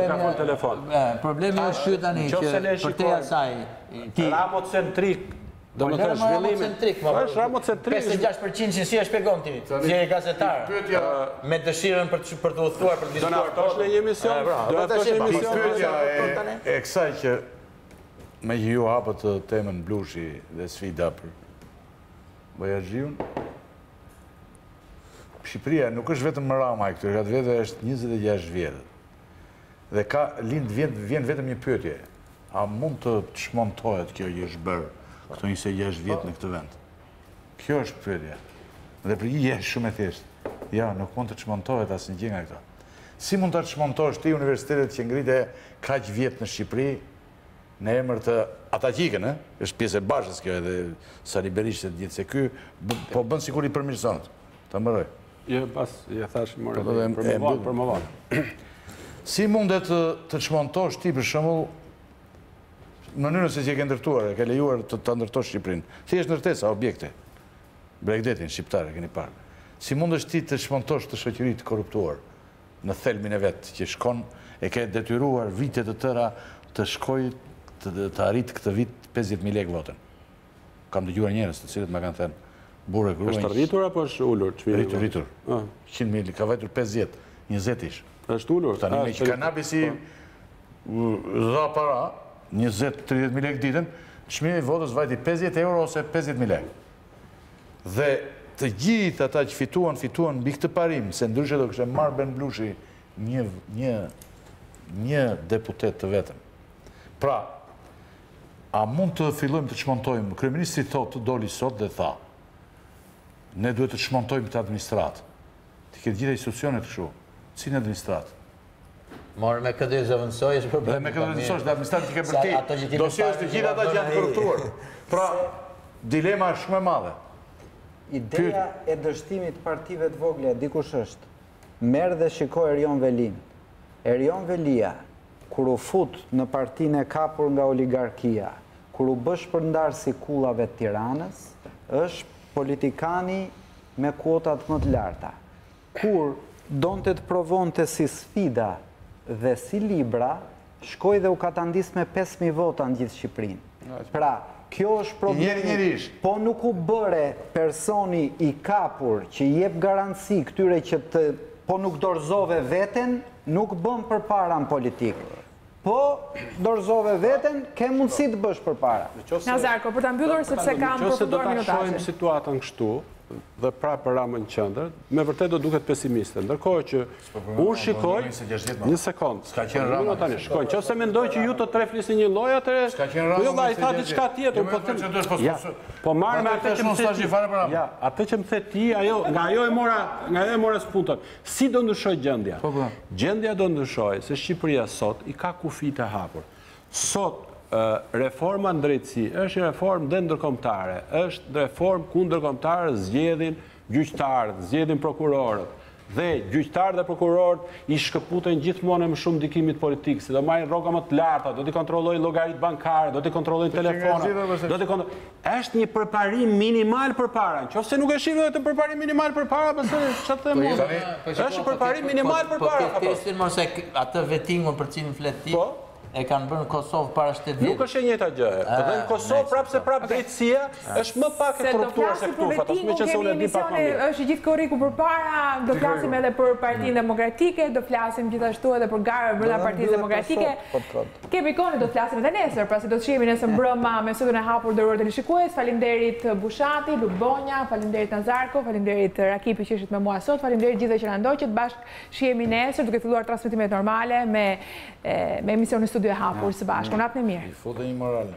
S5: ka konë telefon.
S4: Problemi është që tani, që për te asaj,
S5: ramocentrik, do më thënë zhvillimi.
S4: është ramocentrik. 56% që si e shpjegon ti, si e gazetar, me dëshirën për të udhëtuar, për të diskutuar.
S5: Do në aftosh në një emision? Do në aftosh në një emision?
S6: E kësaj që me që ju hapët temën Blushi dhe sfida për Bojazhiun, Shqipëria nuk është vetëm Rama e këtër, atë vete është 26 vjetë. Dhe vjen vetëm një pyetje. A mund të shmontohet kjo që është bërë këto 26 vjetë në këtë vend? Kjo është pyetja. Dhe përgjigja është shumë e thjeshtë. Ja, nuk mund të shmontohet asnjë gjë nga këto. Si mund të shmontosh ti universitetet që ngrite kaq vjetë në Shqipëri në emër të Atakikën, është pjesë e Bashës kjo edhe Sali Berisha të gjithë se ky po bën sikur i përmirëson. Ta mbaroj.
S5: Jo, pas, ja thash, more, për më vonë.
S6: Si mundet të çmontosh ti për shembull në mënyrën se si e ke ndërtuar, e ke lejuar të ndërtosh Shqipërinë. Thjesht ndërtesa objekte. Bregdetin shqiptar e keni parë. Si mundesh ti të çmontosh të shoqëri të korruptuar në thelmin e vet që shkon e ke detyruar vite të tëra të shkoj të arrit këtë vit 50.000 lekë votën. Kam dëgjuar njerëz të cilët më kanë thënë burrë gruaj.
S5: Është rritur apo është ulur?
S6: Rritur. 100.000, ka vajtur 50, 20 ish.
S5: Është ulur.
S6: Tani me që kanabisi dha para, 20-30.000 lekë ditën, çmimi i votës vajti 50 euro ose 50.000 lekë. Dhe të gjithë ata që fituan mbi këtë parim, se ndryshe do kishte marrë Ben Blushi një deputet të vetëm. Pra, a mund të fillojmë të çmontojmë? Kryeministri doli sot dhe tha, ne duhet të çmontojmë të administratë. Ti ke gjitha institucionet kështu. Cilë administratë?
S4: Morë me këtë zëvënsoj është problem.
S6: Dhe me këtë zëvënsoj është dhe administratë ti ke për ti. Dosje është të gjitha ata që janë të korruptuar. Pra, dilema është shumë e madhe.
S3: Ideja e dështimit partive të vogla dikush është, merë dhe shiko Erion Velin. Erion Velia, kur u fut në partinë e kapur nga oligarkia, kur u bësh përndar si kullave të Tiranës, është politikani me kuotat më të larta. Kur donte të provonte si sfida dhe si libra, shkoj dhe u katandis me 5.000 vota në gjithë Shqipërinë. Pra, kjo është problemi, po nuk u bëre personi i kapur që jep garanci këtyre që po nuk dorëzove veten, nuk bën përpara në politikë. Po, dorëzove veten, ke mundësi të bësh përpara.
S1: Nazarko, për të mbyllur, sepse kam përfunduar
S5: minutazhe. Nëse do ta shohim situatën kështu, dhe prapë Ramën qendër, me vërtet do duket pesimiste. Ndërkohë që unë shikoj, një sekond, qëse mendoj që ju të tre flisni një lloj, atëre, jo da i tha diçka tjetër, po marrë me atë që më the ti, atë që më the ti, nga ajo e mora spunton. Si do ndryshoj gjendja? Gjendja do ndryshoj, se Shqipëria sot i ka kufit e hapur. Sot, reforma në drejtësi është reformë dhe ndërkombëtare, është reformë ku ndërkombëtarë zgjedhin gjyqtarët, zgjedhin prokurorët, dhe gjyqtarët dhe prokurorët i shkëputen gjithmonë më shumë ndikimit politik, se do marrin rroga më të larta, do t'i kontrollojnë llogaritë bankare, do t'i kontrollojnë telefonat, është një përparim minimal përpara. Nëse nuk e shihni vetë përparim minimal përpara, pse çfarë them unë? Është përparim minimal përpara.
S4: Po testin mos e atë vetingun për cilin flet ti. E kanë bërë në Kosovë para 7 vjetë.
S5: Nuk është e njëjta gjë. Edhe në Kosovë prapë se prapë drejtësia është më pak e korruptuar se këtu.
S1: Kemi emisione, është gjithë korriku përpara, do flasim edhe për Partinë Demokratike, do flasim gjithashtu edhe për garën brenda Partisë Demokratike. Kemi kohë, do flasim edhe nesër, pra se do të shihemi nesër mbrëmja me studion e hapur dëruar televizionist. Faleminderit Bushati, Lubonja, faleminderit Nazarko, faleminderit Rakipi që ishit me mua sot, faleminderit gjithëve që na ndoqët. Bashkë shihemi nesër duke filluar transmetimet normale me emisionin Studio e hapur së bashku. Natën e mirë.
S6: I futë një moral.